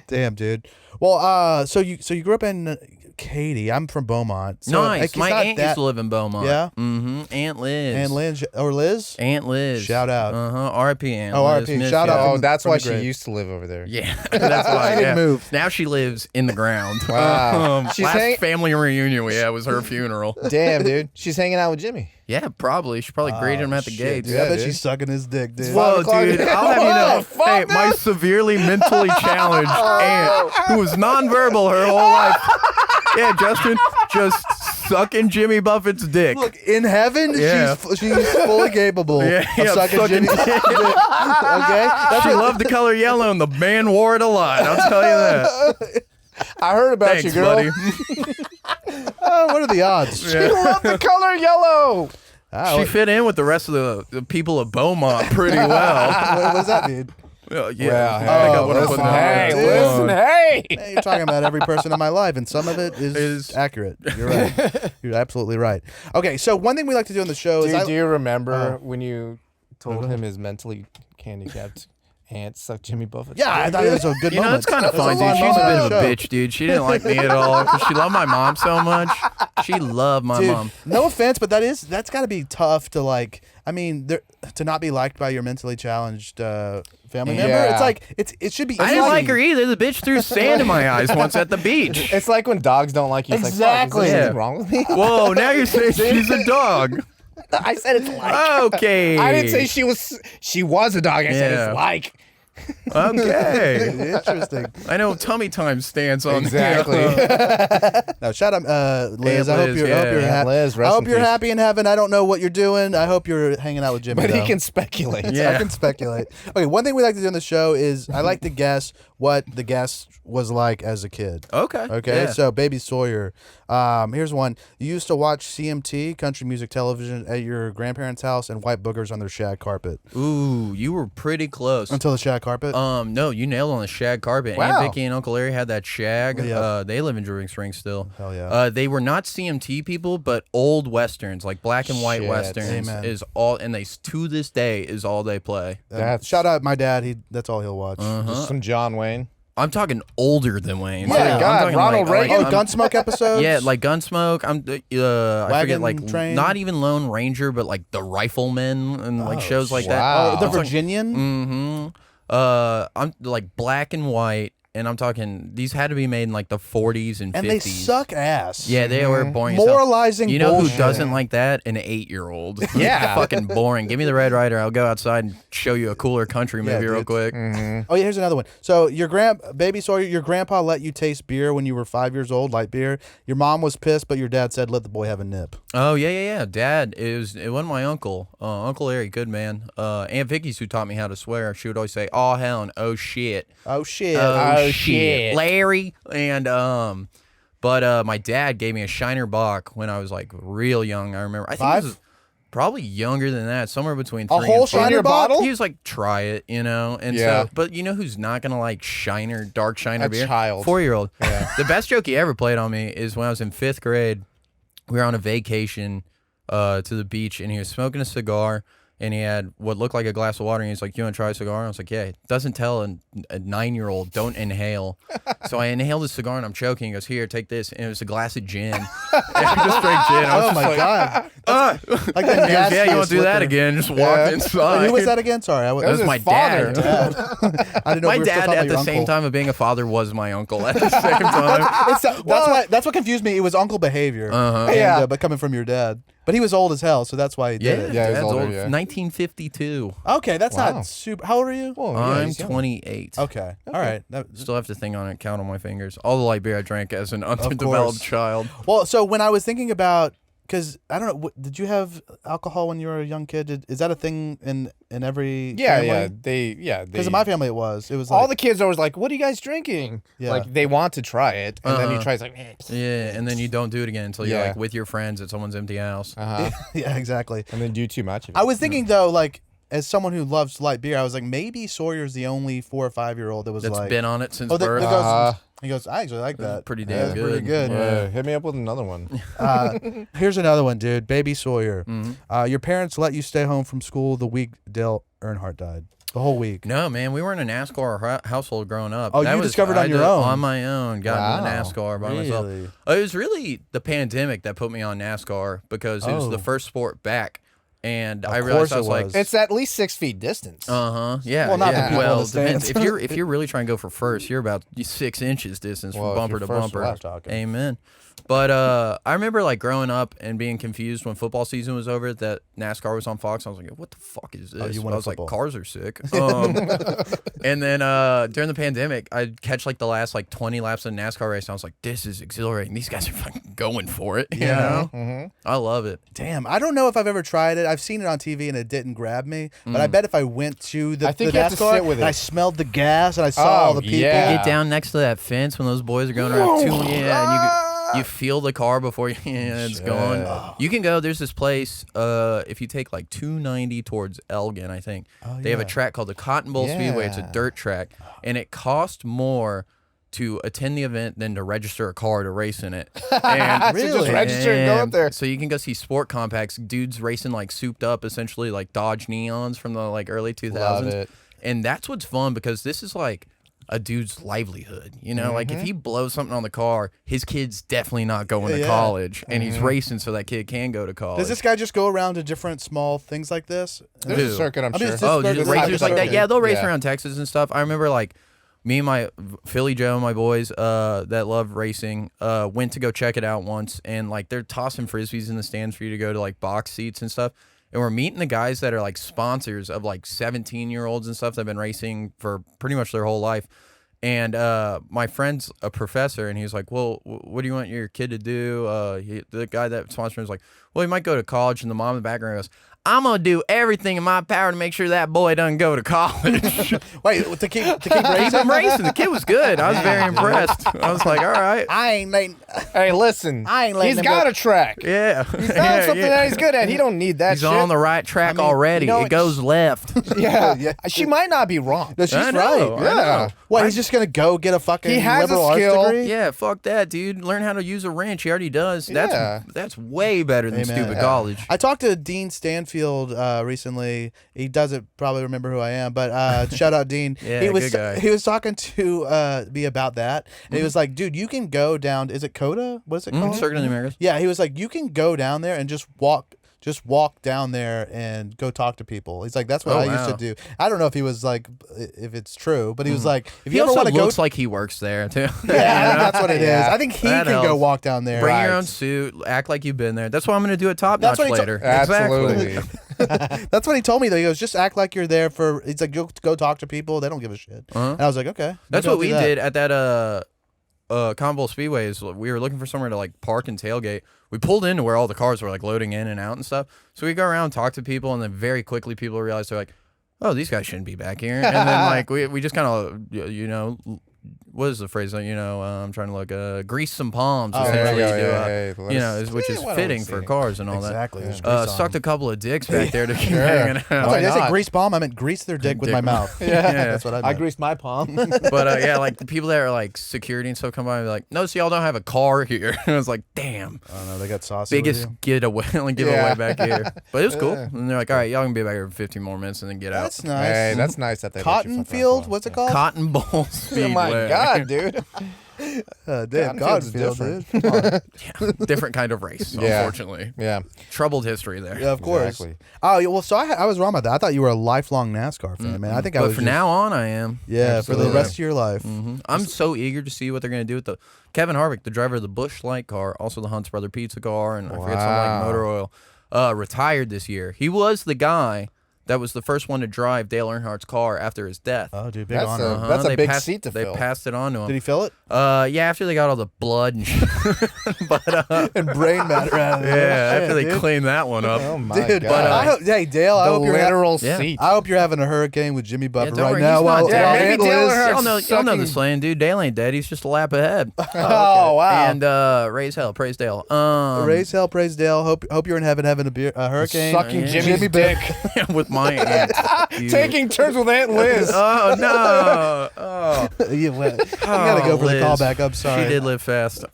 Damn, dude. Well, so you grew up in Katy. I'm from Beaumont. So Nice. it's My not aunt that- used to live in Beaumont. Yeah? Mm-hmm. Aunt Liz. And Liz or Liz? Aunt Liz. Shout out. R.I.P. Aunt Oh, Liz. R.I.P. Miss Shout ya. out. Oh, that's from why the she grave. used to live over there. Yeah, that's why. She didn't yeah. move. Now she lives in the ground. Wow. She's Last family reunion we had was her funeral. Damn, dude. She's hanging out with Jimmy. Yeah, probably. She probably greeted him at the Shit, gates. dude. I Yeah, bet dude. she's sucking his dick, dude. Whoa, 5 o'clock. dude! I'll have you know, What the fuck, hey, my dude? severely mentally challenged aunt, who was nonverbal her whole life, yeah, Justin, just sucking Jimmy Buffett's dick. Look, in heaven, Yeah. she's fully capable Yeah, of yeah, sucking sucking Jimmy's dick. Okay? That's She what- loved the color yellow, and the band wore it a lot. I'll tell you that. I heard about Thanks, you, girl. buddy. what are the odds? She loved the color yellow. Ah, She fit in with the rest of the people of Beaumont pretty well. what does that mean? Well, yeah, Well, I think I hey, would've listen, put that hey, on. listen, hey. Hey, you're talking about every person in my life, and some of it is accurate. You're right. You're absolutely right. Okay, so one thing we like to do on the show is Do you remember when you told him his mentally handicapped aunt sucked Jimmy Buffett? yeah, I thought it was a good You know, moment. it's kind of It was fun, fun dude. She's a moment bit on of the a show. bitch, dude. She didn't like me at all because she loved my mom so much. She loved my Dude, mom. no offense, but that's got to be tough to like. I mean, to not be liked by your mentally challenged family member. Yeah. It's like it should be. I didn't easy. like her either. The bitch threw sand in my eyes once at the beach. It's like when dogs don't like you. It's Exactly. Like, fuck, is there Yeah. something wrong with me? Whoa, now you're saying she's a dog. I said it's like. Okay. I didn't say she was a dog. I said Yeah. it's like. Okay. Interesting. I know tummy time stance on Exactly. No, shout out, Liz. Aunt I hope Liz, you're, yeah. I hope you're, Aunt Liz, I rest hope in you're peace. happy in heaven. I don't know what you're doing. I hope you're hanging out with Jimmy. But he though. can speculate. Yeah. I can speculate. Okay, one thing we like to do on the show is I like to guess what the guest was like as a kid. Okay. Okay, Yeah. so Baby Sawyer. Here's one. You used to watch CMT, country music television, at your grandparents' house and white boogers on their shag carpet. Ooh, you were pretty close. Until the shag carpet? No, you nailed on the shag carpet. Wow. Aunt Vicky and Uncle Larry had that shag. Yeah. They live in Druring Springs still. Hell yeah. They were not CMT people, but old westerns, like black and white Shit. westerns, Amen. is all, and they to this day is all they play. That's Shout out my dad. That's all he'll watch. just some John Wayne. I'm talking older than Wayne. My too. I'm God, talking Ronald Reagan? Oh, Gunsmoke episodes? Yeah, like Gunsmoke. I forget, like Train? not even Lone Ranger, but like the Riflemen and like shows like wow. that. Oh, the Virginian? I'm like black and white, and I'm talking these had to be made in like the 40s and 50s. And they suck ass. Yeah, they were boring. as hell. Moralizing You know bullshit. who doesn't like that? An 8-year-old. Yeah. Fucking boring. Give me the Red Rider. I'll go outside and show you a cooler country movie real dude. quick. Oh yeah, here's another one. So your Baby Sawyer, your grandpa let you taste beer when you were 5 years old, light beer. Your mom was pissed, but your dad said, "Let the boy have a nip." Oh yeah. Dad, it wasn't my uncle. Uncle Larry, good man. Aunt Vicky's who taught me how to swear. She would always say, "Oh hell," and "Oh shit." Oh shit. Oh shit, Larry. And but my dad gave me a Shiner Bock when I was like real young. I remember. I think it 5? was Probably younger than that, somewhere between A 3 whole and 4. Shiner bottle? He was like, try it, and Yeah. so. But you know who's not gonna like dark Shiner A beer? child. 4-year-old. Yeah. The best joke he ever played on me is when I was in 5th grade. We were on a vacation to the beach, and he was smoking a cigar, and he had what looked like a glass of water, and he's like, "You want to try a cigar?" And I was like, "Yeah." It doesn't tell a 9-year-old don't inhale. So I inhaled the cigar, and I'm choking. He goes, "Here, take this," and it was a glass of gin. And I just drank gin. I was Oh just my like, god! Like He goes, that yeah, you want to do that again? Just walk inside. Who was that again? Sorry, That That was his my father. dad. I didn't know. My we were still dad, talking at about the your same uncle. time of being a father, was my uncle at the same time. That's what confused me. It was uncle behavior. Uh-huh. And, Yeah. but coming from your dad. But he was old as hell, so that's why he did it. Yeah, he's Dad's older, old. yeah. 1952. Okay, that's Wow. not super. How old are you? Well, yeah, I'm he's young. 28. Okay. All right. Still have to count on my fingers. All the light beer I drank as an course. underdeveloped child. Well, so when I was thinking about, because I don't know, did you have alcohol when you were a young kid? Is that a thing in every Yeah, family? yeah. Because in my family it was. It was like, all the kids are always like, "What are you guys drinking?" Yeah. Like they want to try it, and then he Uh-huh. tries like, Yeah, and then you don't do it again until you're Yeah. like with your friends at someone's empty house. yeah, exactly. and then do too much of it. I was thinking though, like as someone who loves light beer, I was like, maybe Sawyer's the only 4 or 5-year-old that was That's like, been on it since oh, that birth. goes. He goes, I actually like that. pretty Yeah, damn that's pretty good. good. Hit me up with another one. Here's another one, dude. Baby Sawyer. Mm-hmm. Your parents let you stay home from school the week Dale Earnhardt died. The whole week. No, man, we weren't a NASCAR household growing up. Oh, you discovered on your own? On my own. Got into Wow. NASCAR by myself. Really? It was really the pandemic that put me on NASCAR because it was the first sport back. And I realized I was like, It's at least 6 feet distance. yeah. Well, not yeah. the people in Well, the stands. depends. if you're really trying to go for first, you're about 6 inches distance Well, from if bumper you're to first bumper. left. Talking. Amen. But I remember like growing up and being confused when football season was over that NASCAR was on Fox. I was like, what the fuck is this? you I wanted was like, football. cars are sick. And then during the pandemic, I'd catch like the last like 20 laps of the NASCAR race. And I was like, this is exhilarating. These guys are fucking going for it. You know? I love it. Damn, I don't know if I've ever tried it. I've seen it on TV and it didn't grab me. But I bet if I went to the I think the you have to NASCAR sit with and I it. smelled the gas and I saw Oh, all the people. yeah. Get down next to that fence when those boys are going around and you feel the car before it's going. You can go. There's this place. If you take like 290 towards Elgin, I think they have a track called the Cotton Bowl Speedway. It's a Yeah. dirt track, and it costs more to attend the event than to register a car to race in it. And So just register and go up there. So you can go see sport compacts, dudes racing like souped up, essentially like Dodge Neons from the like early 2000s. Love it. And that's what's fun because this is like a dude's livelihood. You know, like if he blows something on the car, his kid's definitely not going to Yeah. college, and he's racing so that kid can go to college. Does this guy just go around to different small things like this? There's a Who? circuit, I'm I mean, sure. it's Oh, This just is racers like that. circuit. Yeah, they'll race Yeah. around Texas and stuff. I remember like me and my Philly Joe and my boys that love racing went to go check it out once, and like they're tossing frisbees in the stands for you to go to like box seats and stuff. And we're meeting the guys that are like sponsors of like 17-year-olds and stuff that have been racing for pretty much their whole life. And my friend's a professor, and he was like, well, what do you want your kid to do? The guy that sponsored him was like, well, he might go to college. And the mom in the background goes, I'm going to do everything in my power to make sure that boy doesn't go to college. Wait, to keep Keep racing? him racing. The kid was good. I was very impressed. I was like, all right. I ain't letting. Hey, listen. I ain't letting He's him got go. a track. Yeah. He's found something that he's good at. He don't need that He's shit. on the right track I mean, already. you know, it goes left. Yeah. Yeah. She might not be wrong. No, she's I know, right. I know. What, he's just going to go get a fucking He has a liberal arts skill. degree? Yeah, fuck that, dude. Learn how to use a wrench. He already does. Yeah. That's way better than Amen. stupid Yeah. college. I talked to Dean Stanfield recently. He doesn't probably remember who I am, but shout out Dean. Yeah, he was good guy. he was talking to me about that, and he was like, "Dude, you can go down. Is it Coda? What is it called? Circuit of the Americas. Yeah." He was like, "You can go down there and just walk down there and go talk to people." He's like, "That's what Oh, I used wow. to do." I don't know if he was like, if it's true, but he was like, "If He you ever also want to go." looks like he works there too. Yeah, I think that's what it is. Yeah. I think he That can go helps. walk down there. Bring your Right. own suit. Act like you've been there. That's what I'm going to do at Top That's Notch what he later. Absolutely. Exactly. That's what he told me though. He goes, just act like you're there for. He's like, go talk to people. They don't give a shit. And I was like, okay. That's maybe I'll what do we that. did at that Cotton Bowl Speedway. Is we were looking for somewhere to like park and tailgate. We pulled into where all the cars were like loading in and out and stuff. So we go around, talk to people, and then very quickly people realize they're like, oh, these guys shouldn't be back here. And then like we just kind of what is the phrase? You know, I'm trying to look. Grease some palms. Oh, Essentially, yeah, you know, which is fitting for cars and all Exactly. that. There's grease on Sucked a couple of dicks back there to keep Sure. hanging I out. was like, did I say not? grease palm? I meant grease their dick with my mouth. Yeah. That's what I meant. I greased my palm. But yeah, like the people that are like security and stuff come by and be like, "No, see, y'all don't have a car here." And I was like, "Damn, Oh no, they got saucy. biggest getaway, like giveaway Yeah. back here." But it was cool. And they're like, "All right, y'all can be back here for 15 more minutes and then get out." That's nice. Hey, that's nice that they let you Cotton fuck around Field, for what's it that. called? Cotton Bowl Speedway. Oh my God, dude. Damn, Cotton Cotton Field's Field, dude. Come on. Different kind of race, Yeah. unfortunately. Yeah. Troubled history there. Yeah, of course. Exactly. Oh, yeah, well, so I was wrong about that. I thought you were a lifelong NASCAR fan, man. I think I But was for just- now on, I am. Yeah, for the Absolutely. rest of your life. I'm so eager to see what they're going to do with the Kevin Harvick, the driver of the Busch Light car, also the Hunt's Brother Pizza car, and I forget something like Wow. Motor Oil, retired this year. He was the guy that was the first one to drive Dale Earnhardt's car after his death. Oh, dude, big That's honor. a- That's They big passed- seat to They fill. passed it on to him. Did he fill it? Yeah, after they got all the blood and shit. But And brain matter out of yeah, there. after they dude. cleaned that one up. Oh my Dude, God. hey, Dale, I the hope you're literal Yeah. seat. I hope you're having a hurricane with Jimmy Buffer don't right worry, now. he's While not dead. Yeah, maybe Ant Dale Liz- Earnhardt- Y'all know sucking- the slang, dude. Dale ain't dead. He's just a lap ahead. Oh, wow. And raise hell, praise Dale. Raise hell, praise Dale. Hope you're in heaven having a hurricane. Sucking Yeah. Jimmy's Jimmy dick. with my aunt. You- Taking turns with Aunt Liz. Oh no! Oh, you gotta go for Liz. the callback. I'm sorry. She did live fast.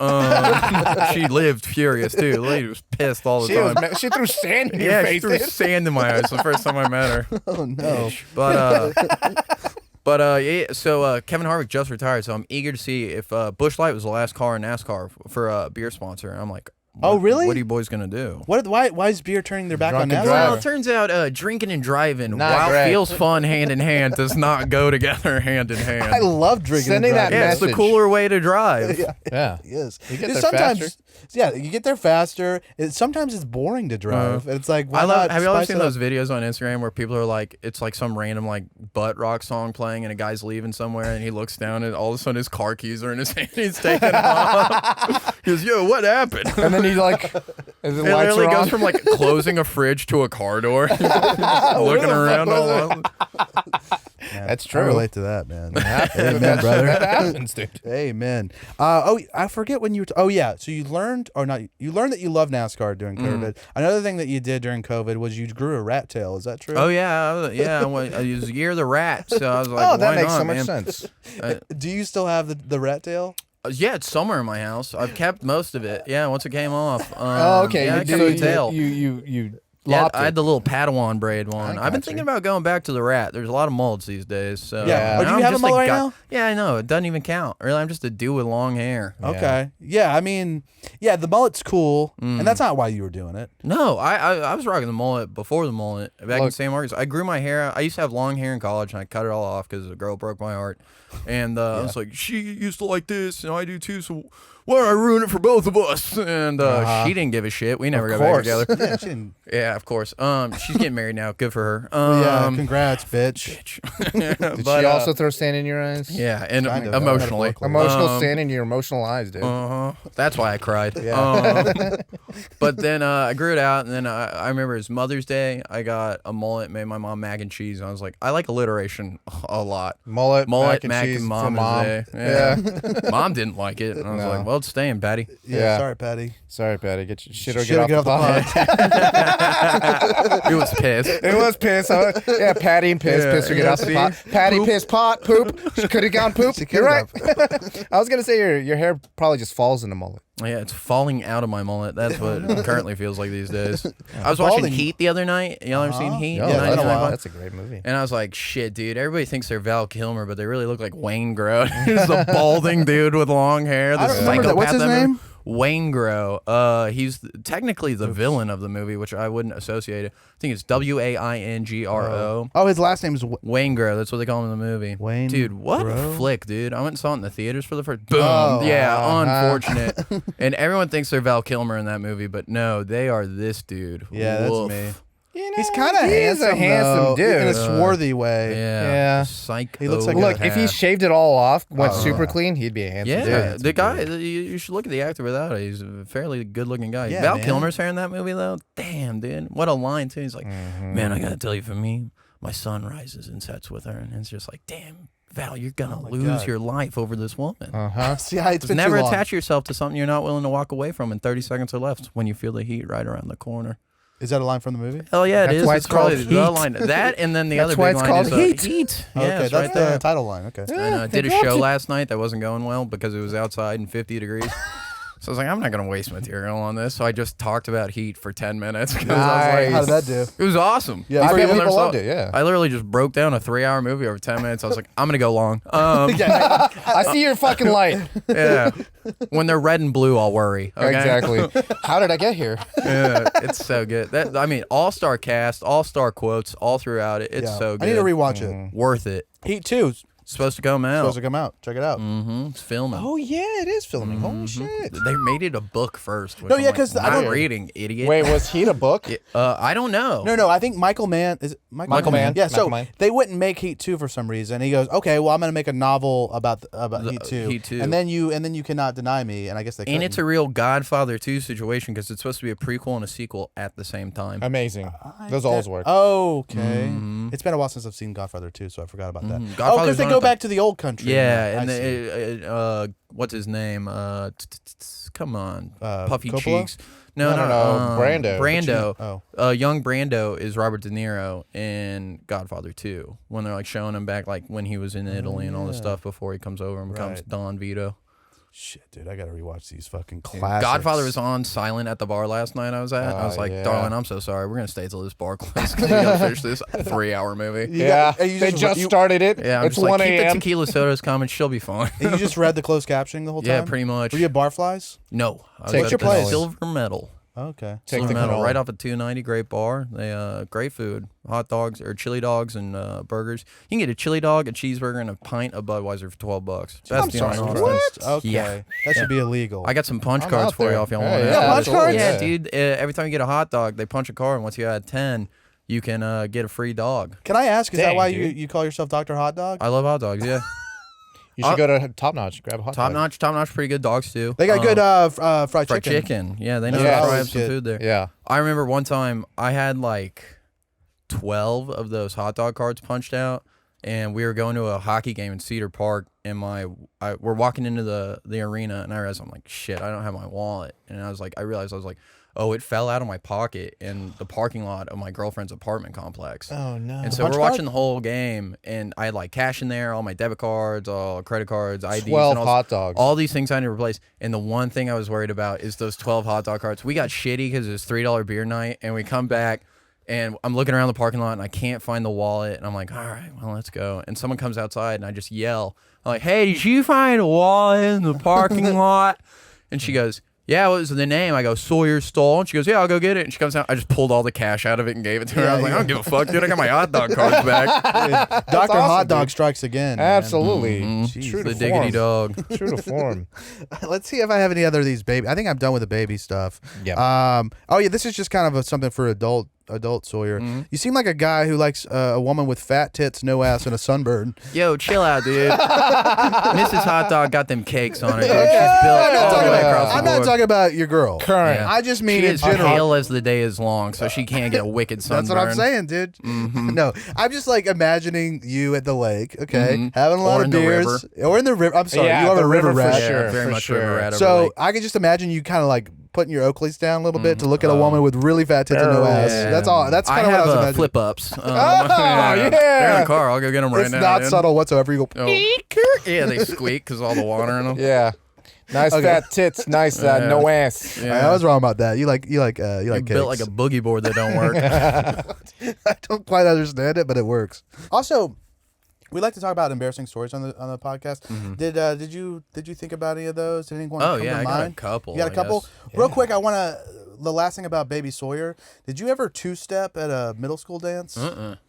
She lived furious too. The lady was pissed all the She, time. she threw sand in your Yeah, she face. threw dude. sand in my eyes the first time I met her. Oh no. But yeah. So Kevin Harvick just retired, so I'm eager to see if Busch Light was the last car in NASCAR for a beer sponsor. I'm like, Oh, really? What are you boys gonna do? Why is beer turning their back on Drunken NASCAR? driver. Well, it turns out drinking and driving, Not while great. feels fun hand in hand, does not go together hand in hand. I love drinking. Sending and that driving. Yeah, it's the message. cooler way to drive. Yeah. Yes. You get Dude, there sometimes, faster. yeah, you get there faster. Sometimes it's boring to drive. It's like, why I love. not Have you ever spice seen it up? those videos on Instagram where people are like, it's like some random like butt rock song playing, and a guy's leaving somewhere, and he looks down, and all of a sudden his car keys are in his hand. He's taking them off. He goes, "Yo, what happened?" And then he like, as the It lights literally are goes on. from like closing a fridge to a car door, looking around all. Man, That's I true. relate to that, man. Amen, Amen, brother. That happens, dude. Amen. I forget when you were. So you learned, or not? You learned that you love NASCAR during COVID. Another thing that you did during COVID was you grew a rat tail. Is that true? Oh yeah, yeah. It was Year of the Rat, so I was like, Oh, that why makes not, so much man? sense. Do you still have the rat tail? Yeah, it's somewhere in my house. I've kept most of it. Yeah, once it came off. Oh, okay. Yeah, I you, kept so the tail. you Yeah, lopped I had it. the little Padawan braid one. I I've been got thinking you. about going back to the rat. There's a lot of mulds these days. So Yeah. Oh, do you I'm have a just mullet right guy- now? Yeah, I know. It doesn't even count. Really, I'm just a dude with long hair. Yeah. Okay. Yeah, I mean, yeah, the mullet's cool, and that's not why you were doing it. No, I was rocking the mullet before the mullet back in Look. San Marcos. I grew my hair out. I used to have long hair in college, and I cut it all off because a girl broke my heart. And I was like, she used to like this, and I do too. So why don't I ruin it for both of us? And she didn't give a shit. We never got back course. together. Yeah, she didn't. Yeah, of course. She's getting married now. Good for her. Yeah, congrats, bitch. Did she also throw sand in your eyes? Yeah, and Kind of, emotionally. metaphorically. Emotional sand in your emotional eyes, dude. That's why I cried. But then I grew it out, and then I remember it was Mother's Day. I got a mullet, made my mom mac and cheese. And I was like, I like alliteration a lot. Mullet, Mullet, mac and cheese and for Mom. mom. Yeah. Mom didn't like it. And I was No. like, well, it's staying, Patty. Yeah, Yeah. sorry, Patty. Sorry, Patty. Get your shit or Shit, get off the pot. He was pissed. It was piss. Yeah, Patty and piss. Yeah, Piss or get yeah, off the see? pot. Patty, Poop. piss, pot, poop. She could have gone poop. She You're right. could've. I was going to say your hair probably just falls in a mullet. Yeah, it's falling out of my mullet. That's what it currently feels like these days. I was watching Balding. Heat the other night. Y'all ever seen Heat? Oh, Yeah, The that's 99 wild. that's a great movie. And I was like, shit, dude, everybody thinks they're Val Kilmer, but they really look like Waingro. He's a balding dude with long hair. I The don't remember that. What's his psychopath name? Waingro. He's technically the villain of the movie, which I wouldn't associate it. I think it's Waingro. Oh, his last name is Waingro, that's what they call him in the movie. Wayne. Dude, what a Gro? flick, dude. I went and saw it in the theaters for the first. Boom. Oh, Yeah, unfortunate. And everyone thinks they're Val Kilmer in that movie, but no, they are this dude. Yeah, Woof. that's me. You know, He's kind of handsome. He's a handsome though, dude. in a swarthy way. Yeah. Yeah. Psycho. He looks like Look, if he shaved it all off, went Oh, super yeah. clean, he'd be a handsome Yeah, dude. the guy. You should look at the actor without it. He's a fairly good-looking guy. Yeah, Val man. Kilmer's hair in that movie, though. Damn, dude, what a line too. He's like, man, I gotta tell you, for me, my sun rises and sets with her, and it's just like, damn, Val, you're gonna lose God. your life over this woman. See, it's been Never too long. attach yourself to something you're not willing to walk away from in 30 seconds or less when you feel the heat right around the corner. Is that a line from the movie? Hell yeah, That's it is. why it's probably called the Heat. line. That and then the That's other why big it's line called is Heat. Heat. Yeah, Okay, it's that's right the there. title line. Okay. And I did a show last night that wasn't going well because it was outside and 50 degrees. So I was like, I'm not going to waste material on this. So I just talked about Heat for 10 minutes. 'Cause I was like, How did that do? it was awesome. Yeah, I for bet you? people loved it, yeah. I literally just broke down a 3-hour movie over 10 minutes. I was like, I'm going to go long. I see your fucking light. Yeah. When they're red and blue, I'll worry. Okay? Exactly. How did I get here? Yeah, it's so good. I mean, all-star cast, all-star quotes all throughout it. It's Yeah. so good. I need to rewatch it. Worth it. Heat 2 is Supposed to come out. supposed to come out. Check it out. It's filming. Oh yeah, it is filming. Holy shit. They made it a book first. Which No, I'm yeah, like, 'cause I not don't- reading, idiot. Wait, was Heat a book? I don't know. No, I think Michael Mann is it Michael Mann. Yeah, so Michael Mann. they wouldn't make Heat 2 for some reason. He goes, "Okay, well, I'm going to make a novel about Heat 2." Heat 2. And then you cannot deny me, and I guess they And it's a couldn't. real Godfather 2 situation because it's supposed to be a prequel and a sequel at the same time. Amazing. Those always work. Oh, okay. It's been a while since I've seen Godfather 2, so I forgot about that. Oh, because Godfather's they one go of the- back to the old country. Yeah, I and see. what's his name? Come on, Puffy Coppola? Cheeks. No, No, Brando. Brando. Oh. Young Brando is Robert De Niro in Godfather 2 when they're like showing him back like when he was in Italy and all this stuff before he comes over and becomes Right. Don Vito. Shit, dude, I got to rewatch these fucking classics. Godfather was on silent at the bar last night I was at. I was like, yeah. darling, I'm so sorry. We're going to stay till this bar closes because we got to finish this 3-hour movie. Yeah, you they just started it. Yeah, I'm It's just like, 1 keep the a.m. tequila sodas coming. She'll be fine. You just read the closed captioning the whole time? Yeah, pretty much. Were you at Barflies? No. I was Take at your the place. Silver Medal. Okay. Take Silver the Medal, cannoli. right off of 290, great bar. They great food, hot dogs or chili dogs and burgers. You can get a chili dog, a cheeseburger, and a pint of Budweiser for $12. Best I'm deal sorry, in Austin. what? Okay. Yeah. That should be illegal. I got some punch I'm cards out for you there. if y'all Hey, want it. yeah, punch cards? Yeah, Yeah. dude. Every time you get a hot dog, they punch a card, and once you add 10, you can get a free dog. Can I ask, is that Dang, why dude. you call yourself Dr. Hot Dog? I love hot dogs. Yeah, You should go to Top Notch, grab a hot dog. top notch, pretty good dogs too. They got good fried fried chicken. chicken. Yeah, they know Yeah, how to fry always up some good. food there. Yeah. I remember one time I had like 12 of those hot dog cards punched out, and we were going to a hockey game in Cedar Park, and we're walking into the arena, and I realized, I'm like, shit, I don't have my wallet, and I realized, oh, it fell out of my pocket in the parking lot of my girlfriend's apartment complex. Oh no. And so punch we're card? watching the whole game, and I had like cash in there, all my debit cards, all credit cards, IDs, 12 and all, hot dogs. all these things I need to replace. And the one thing I was worried about is those 12 hot dog cards. We got shitty because it was $3 beer night, and we come back, and I'm looking around the parking lot, and I can't find the wallet, and I'm like, all right, well, let's go. And someone comes outside, and I just yell, I'm like, hey, did you find a wallet in the parking lot? And she goes, yeah, what was the name? I go, Sawyer Stull. And she goes, yeah, I'll go get it. And she comes out. I just pulled all the cash out of it and gave it to her. I was like, I don't give a fuck, dude. I got my hot dog cards back. Dr. awesome, Hot Dog dude. strikes again. man. Absolutely. Jeez. True to The diggity form. dog. True to form. Let's see if I have any other of these baby. I think I'm done with the baby stuff. Yeah. Oh yeah, this is just kind of something for adult Sawyer. You seem like a guy who likes a woman with fat tits, no ass, and a sunburn. Yo, chill out, dude. Mrs. Hot Dog got them cakes on her, dude. She's built all the way across the I'm board. not talking about your girl. Current. Yeah. I just mean She in is general. pale as the day is long, so she can't get a wicked sunburn. That's what I'm saying, dude. No, I'm just like imagining you at the lake, okay, having a lot Or of in the beers, or in the river. I'm sorry, Yeah, you are the a river river for rat. Yeah, sure, very for much sure. river rat over So lake. I can just imagine you kind of like putting your Oakleys down a little bit to look at a woman with really fat tits and no ass. Yeah. That's all. That's I kind of what I have was imagining. flip ups. yeah. They're in the car. I'll go get them right It's now. not dude. subtle whatsoever. You go. Oh. Yeah, they squeak because all the water in them. Yeah. Nice fat tits, nice no ass. I was wrong about that. You like You're cakes. built like a boogie board that don't work. I don't quite understand it, but it works. Also, we like to talk about embarrassing stories on the podcast. Did you think about any of those? Did anyone Oh, come yeah, to I got a mind? couple, You got a I couple? guess. Real quick, I want to. The last thing about Baby Sawyer. Did you ever two-step at a middle school dance?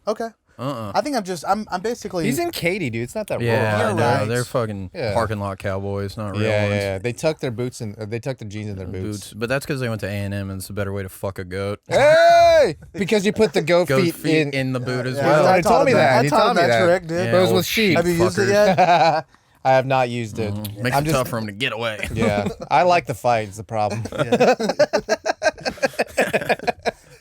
Okay. I think I'm basically. He's in Katy, dude. It's not that Yeah, I You're know. right. They're fucking Yeah. parking lot cowboys, not real Yeah, ones. yeah. They tuck their boots in. They tuck their jeans in their boots. But that's because they went to A&M, and it's a better way to fuck a goat. Hey! Because you put the goat Goat feet in. the boot as Yeah, well. I told me that. I He taught told him me that that. trick, dude. Yeah, But it was old with sheep. Have you used it fuckers. yet? I have not used it. Makes I'm it just- tough for him to get away. Yeah, I like the fight. Is the problem?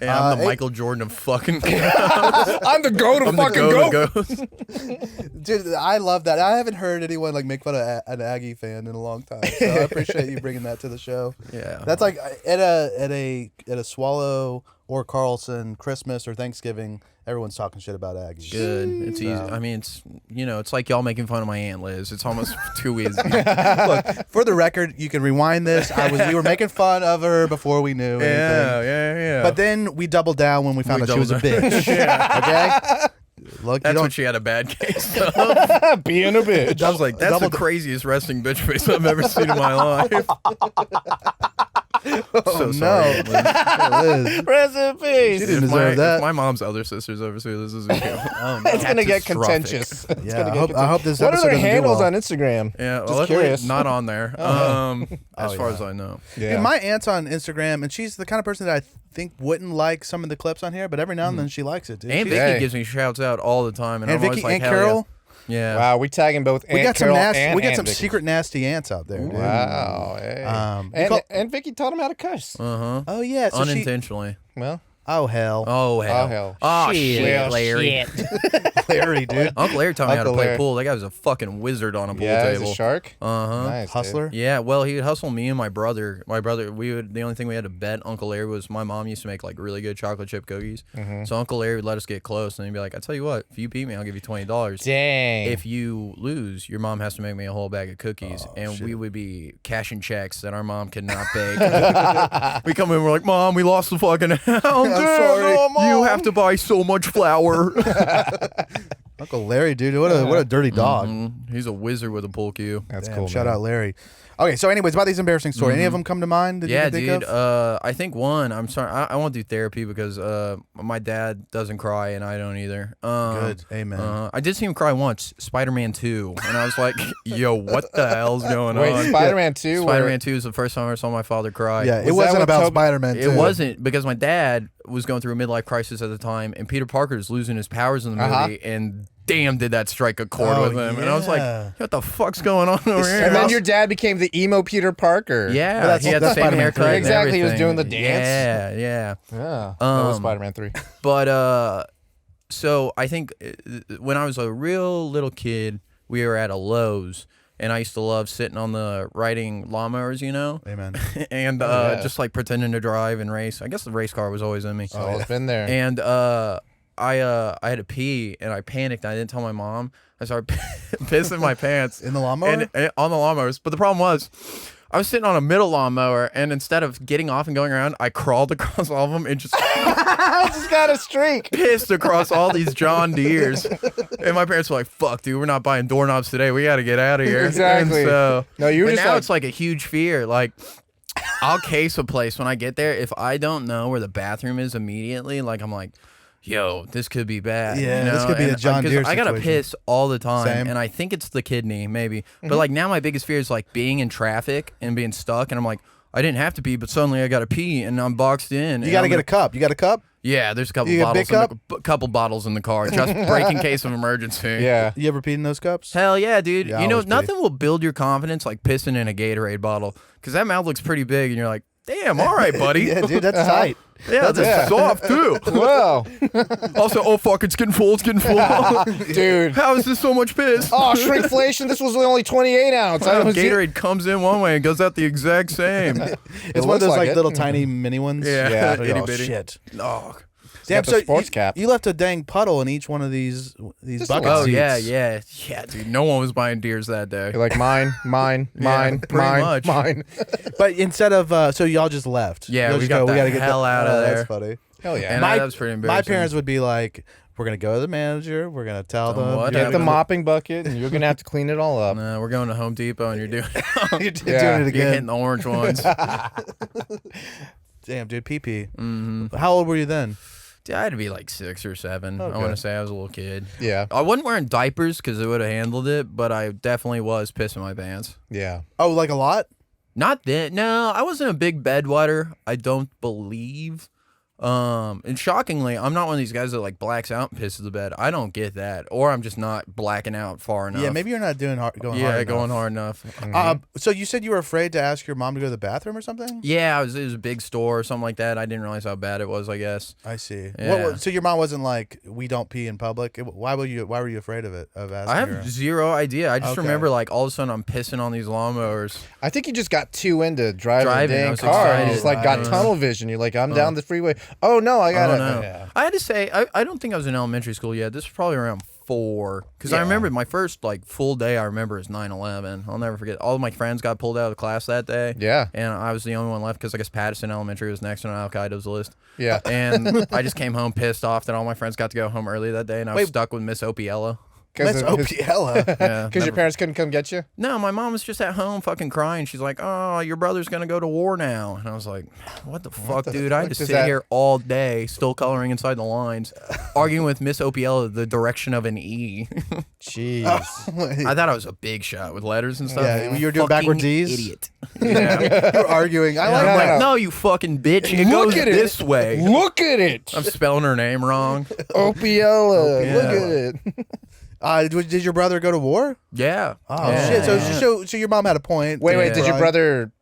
Yeah, I'm the Michael Jordan of fucking. I'm the goat of fucking goat. Dude, I love that. I haven't heard anyone like make fun of an Aggie fan in a long time. So I appreciate you bringing that to the show. Yeah, that's like at a Swallow or Carlson Christmas or Thanksgiving. Everyone's talking shit about Aggies. Good. It's easy. I mean, it's it's like y'all making fun of my Aunt Liz. It's almost too easy. Look, for the record, you can rewind this. We were making fun of her before we knew anything. Yeah. But then we doubled down when we found out she was a bitch. Okay? Look, that's when she had a bad case. Being a bitch. I was like, that's the craziest resting bitch face I've ever seen in my life. So sorry, Liz. Rest in peace. She didn't deserve that. If my mom's other sisters ever see this, is it's gonna get contentious. I hope this. What are episode their doesn't do handles well. on Instagram? Yeah, just curious. Not on there. As far as I know. Yeah. Dude, my aunt's on Instagram, and she's the kind of person that I think wouldn't like some of the clips on here, but every now and then she likes it. Dude. Aunt Vicky gives me shouts out all the time, and I'm Vicky, always like, Aunt hell Carol. Yeah. Wow, we tagging both Aunt Carol and we got Aunt some Vicky. secret nasty aunts out there. Dude. Wow. Hey. And Vicky taught him how to cuss. Oh yeah. So unintentionally. Well. Oh hell. Oh hell. Oh shit, Larry. Larry, dude. Uncle Larry taught me how to play pool. That guy was a fucking wizard on a pool table. He's a shark. Nice, hustler. Dude. Yeah, well, he would hustle me and my brother. The only thing we had to bet Uncle Larry was my mom used to make like really good chocolate chip cookies. So Uncle Larry would let us get close, and he'd be like, "I tell you what, if you beat me, I'll give you $20. Dang. If you lose, your mom has to make me a whole bag of cookies, and we would be cashing checks that our mom could not bake. We come in, we're like, "Mom, we lost the fucking hound. I'm sorry. No, Mom. You have to buy so much flour." Uncle Larry, dude, what a dirty dog. He's a wizard with a pool cue. That's Damn, cool. Shout out Larry. Okay, so anyways, about these embarrassing stories, any of them come to mind? That you can think dude. of? I think one. I'm sorry, I won't do therapy because my dad doesn't cry and I don't either. Good, amen. I did see him cry once, Spider-Man 2, and I was like, "Yo, what the hell's going on?" Wait, Spider-Man 2. Spider-Man 2 is the first time I ever saw my father cry. Yeah, it wasn't about Spider-Man 2. It wasn't because my dad was going through a midlife crisis at the time, and Peter Parker's losing his powers in the movie, and damn, did that strike a chord with him. And I was like, what the fuck's going on over here? And then your dad became the emo Peter Parker. Yeah, well, he had the same haircut. Exactly, he was everything. doing the dance. Yeah. That was Spider-Man 3. But so I think when I was a real little kid, we were at a Lowe's, and I used to love sitting on the riding lawnmowers, Amen. and just like pretending to drive and race. I guess the race car was always in me. Oh, it's been there. And I had to pee, and I panicked. I didn't tell my mom. I started pissing my pants In the lawnmower? and on the lawnmowers. But the problem was, I was sitting on a middle lawnmower, and instead of getting off and going around, I crawled across all of them and just I just got a streak. pissed across all these John Deeres. And my parents were like, "Fuck, dude, we're not buying doorknobs today. We got to get out of here." Exactly. And so, No, you were but just now like- it's like a huge fear. Like, I'll case a place when I get there. If I don't know where the bathroom is immediately, like I'm like, yo, this could be bad. Yeah, this could be a John Deere I gotta situation. piss all the time, Same. and I think it's the kidney, maybe. But like now, my biggest fear is like being in traffic and being stuck, and I'm like, I didn't have to pee, but suddenly I gotta pee, and I'm boxed in. You got to get a cup. You got a cup? Yeah, there's a couple You get a big bottles, couple bottles in the car, just break in case of emergency. Yeah. You ever peed in those cups? Hell yeah, dude. Yeah, I you know, always pee. nothing will build your confidence like pissing in a Gatorade bottle, because that mouth looks pretty big, and you're like, damn, all right, buddy. Yeah, dude, that's tight. Yeah, that's soft too. Wow. Also, oh fuck, it's getting full. Dude. How is this so much piss? Oh, shrinkflation. This was only 28 ounce. Gatorade comes in one way and goes out the exact same. It's one of those like little tiny mini ones. Yeah, Oh, itty bitty. shit. Oh. Damn, got the so sports cap. you left a dang puddle in each one of these bucket Oh seats. yeah, dude. No one was buying deers that day. You're like mine, pretty much. mine. But instead of, so y'all just left. Yeah, Y'all we just got go, the gotta get hell out of there. That's funny. Hell yeah. And My- that was pretty embarrassing. My parents would be like, we're going to go to the manager. We're going to tell them. what? Get the mopping bucket, and you're gonna have to clean it all up. No, we're going to Home Depot, and you're doing You're Yeah. doing it you're again. hitting the orange ones. Damn, dude, pee-pee. How old were you then? Dude, I had to be like 6 or 7. I Okay. want to say I was a little kid. Yeah. I wasn't wearing diapers because it would have handled it, but I definitely was pissing my pants. Yeah. Oh, like a lot? Not that. No, I wasn't a big bedwetter. I don't believe. And shockingly, I'm not one of these guys that like blacks out and pisses the bed. I don't get that, or I'm just not blacking out far enough. Yeah, maybe you're not going hard enough. So you said you were afraid to ask your mom to go to the bathroom or something? Yeah, it was a big store or something like that. I didn't realize how bad it was, I guess. I see. Yeah. So your mom wasn't like, we don't pee in public? Why were you afraid of it? Of asking I have her? zero idea. I just remember like all of a sudden I'm pissing on these lawnmowers. I think you just got too into driving I a dang was car. excited. You just like got tunnel vision. You're like, I'm down the freeway. Oh no, I gotta. No. Yeah. I had to say, I don't think I was in elementary school yet. This was probably around 4. Because I remember my first like full day I remember is 9/11. I'll never forget. All of my friends got pulled out of the class that day. Yeah. And I was the only one left because I guess Patterson Elementary was next on Al Qaeda's list. Yeah. And I just came home pissed off that all my friends got to go home early that day, and I was stuck with Miss Opiella. That's Opiella. Yeah, Because your parents couldn't come get you? No, my mom was just at home fucking crying. She's like, "Oh, your brother's gonna go to war now," and I was like, "What the fuck, dude? I had to sit here all day, still coloring inside the lines, arguing with Miss Opiella the direction of an E." Jeez. I thought I was a big shot with letters and stuff. Yeah, you were doing backwards D's? Idiot. Yeah. You were arguing. I like I'm that. like, no, you fucking bitch. It goes this way. Look at it. I'm spelling her name wrong. Opiella. Yeah. Look at it. Did your brother go to war? Yeah. Oh Yeah. shit! So your mom had a point. Wait. Did your Right. brother?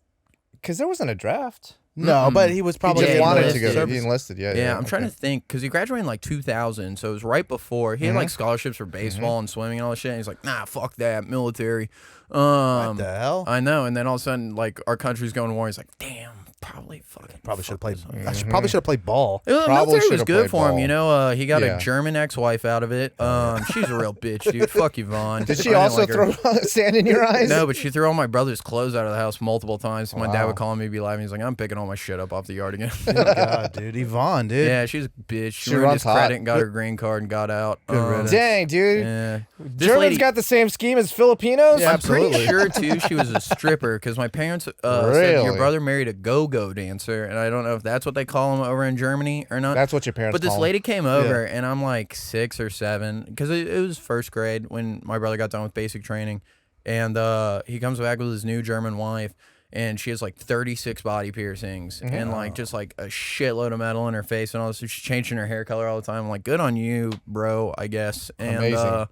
Because there wasn't a draft. No, but he was He probably just wanted to go. enlisted. He enlisted. Yeah. Yeah, I'm trying to think because he graduated in like 2000, so it was right before. He had like scholarships for baseball and swimming and all that shit. And he's like, "Nah, fuck that, military." What the hell? I know. And then all of a sudden, like our country's going to war. He's like, "Damn, probably should have played. Probably should have played ball. The Probably military was should've good played for him, ball. you know. He got Yeah. a German ex-wife out of it. She's a real bitch, dude. Fuck you, Vaughn. Did I she didn't also like her. throw sand in your eyes? No, but she threw all my brother's clothes out of the house multiple times. My dad Wow. would call me, be laughing. He's like, "I'm picking all my shit up off the yard again." Oh, God, dude, Yvonne, dude. Yeah, she's a bitch. She She ruined runs his credit hot. and got her green card and got out. Dang, dude. Yeah. This Germans lady, got the same scheme as Filipinos? Yeah, I'm pretty absolutely. sure too she was a stripper because my parents said your Really? brother married a go-go dancer, and I don't know if that's what they call them over in Germany or not. That's what your parents But this call lady came over, and I'm like 6 or 7 because it was first grade when my brother got done with basic training, and he comes back with his new German wife. And she has like 36 body piercings and like just like a shitload of metal in her face and all this. She's changing her hair color all the time. I'm like, good on you, bro, I guess. And Amazing.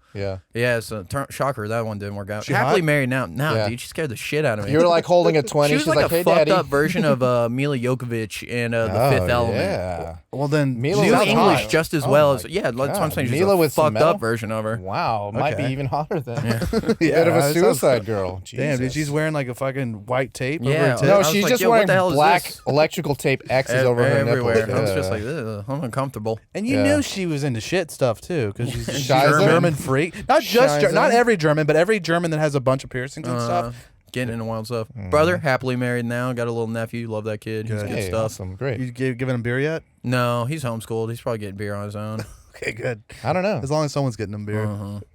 Yeah. so shocker, that one didn't work out. She Happily hot? married now. No, Yeah. dude, she scared the shit out of me. You were like holding a 20. She was She's like, a hey, fucked daddy. up version of Mila Jokovic in The Fifth Element. Yeah. Well, then Mila She was was hot. English just as well as my that's what I'm saying. She's Mila a with some fucked metal? up version of her. Wow. Might be Okay. even hotter than Yeah, bit of a that sounds- suicide girl. Damn, dude, Jesus. she's wearing like a fucking white tape over Yeah. her tip. No, I was she's like, just yo, what wearing the hell is black this? electrical tape X's over her everywhere. nipples. I was just Yeah. like, ugh, I'm uncomfortable. And you Yeah. knew she was into shit stuff too, because she's a Scheiße? German freak. Not just Scheiße? not every German, but every German that has a bunch of piercings and stuff. Getting into wild stuff. Brother, happily married now. Got a little nephew. Love that kid. He's good Hey, stuff. awesome. Great. You giving him beer yet? No, he's homeschooled. He's probably getting beer on his own. Okay, good. I don't know. As long as someone's getting him beer.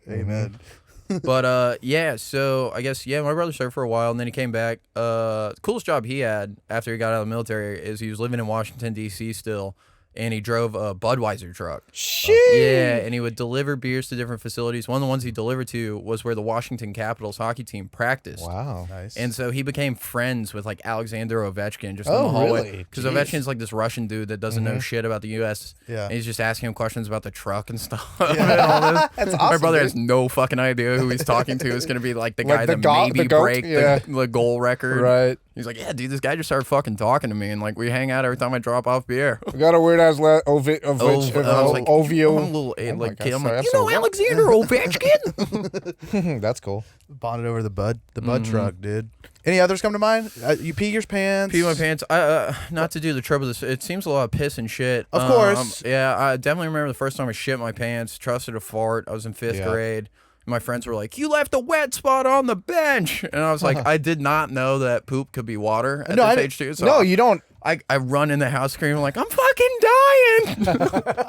Amen. But yeah, so I guess my brother served for a while and then he came back. Coolest job he had after he got out of the military is he was living in Washington D.C. still, and he drove a Budweiser truck. Shit. Yeah, and he would deliver beers to different facilities. One of the ones he delivered to was where the Washington Capitals hockey team practiced. Wow. Nice. And so he became friends with like Alexander Ovechkin just in Oh, the hallway. really? Because Jeez. Ovechkin's like this Russian dude that doesn't know shit about the U.S. Yeah. And he's just asking him questions about the truck and stuff. Yeah. and all this. That's My awesome, brother dude. has no fucking idea who he's talking to. It's going to be like the Like guy the that go- maybe the goat? break Yeah. the goal record. Right. He's like, yeah, dude, this guy just started fucking talking to me. And like we hang out every time I drop off beer. We got a weird ass I was like, Ovio. I'm a little Oh my like God, kid. I'm sorry, like, I'm you know so- Alexander Ovechkin? That's cool. Bonded over the bud truck, dude. Any others come to mind? You pee your pants? Pee my pants. Not to do the trouble. This it seems a lot of piss and shit. Of course. Yeah, I definitely remember the first time I shit my pants. Trusted a fart. I was in 5th Yeah. grade. My friends were like, "You left a wet spot on the bench," and I was like, "I did not know that poop could be water at No, this I age too." So No, you don't. I run in the house screaming like, "I'm fucking dying!"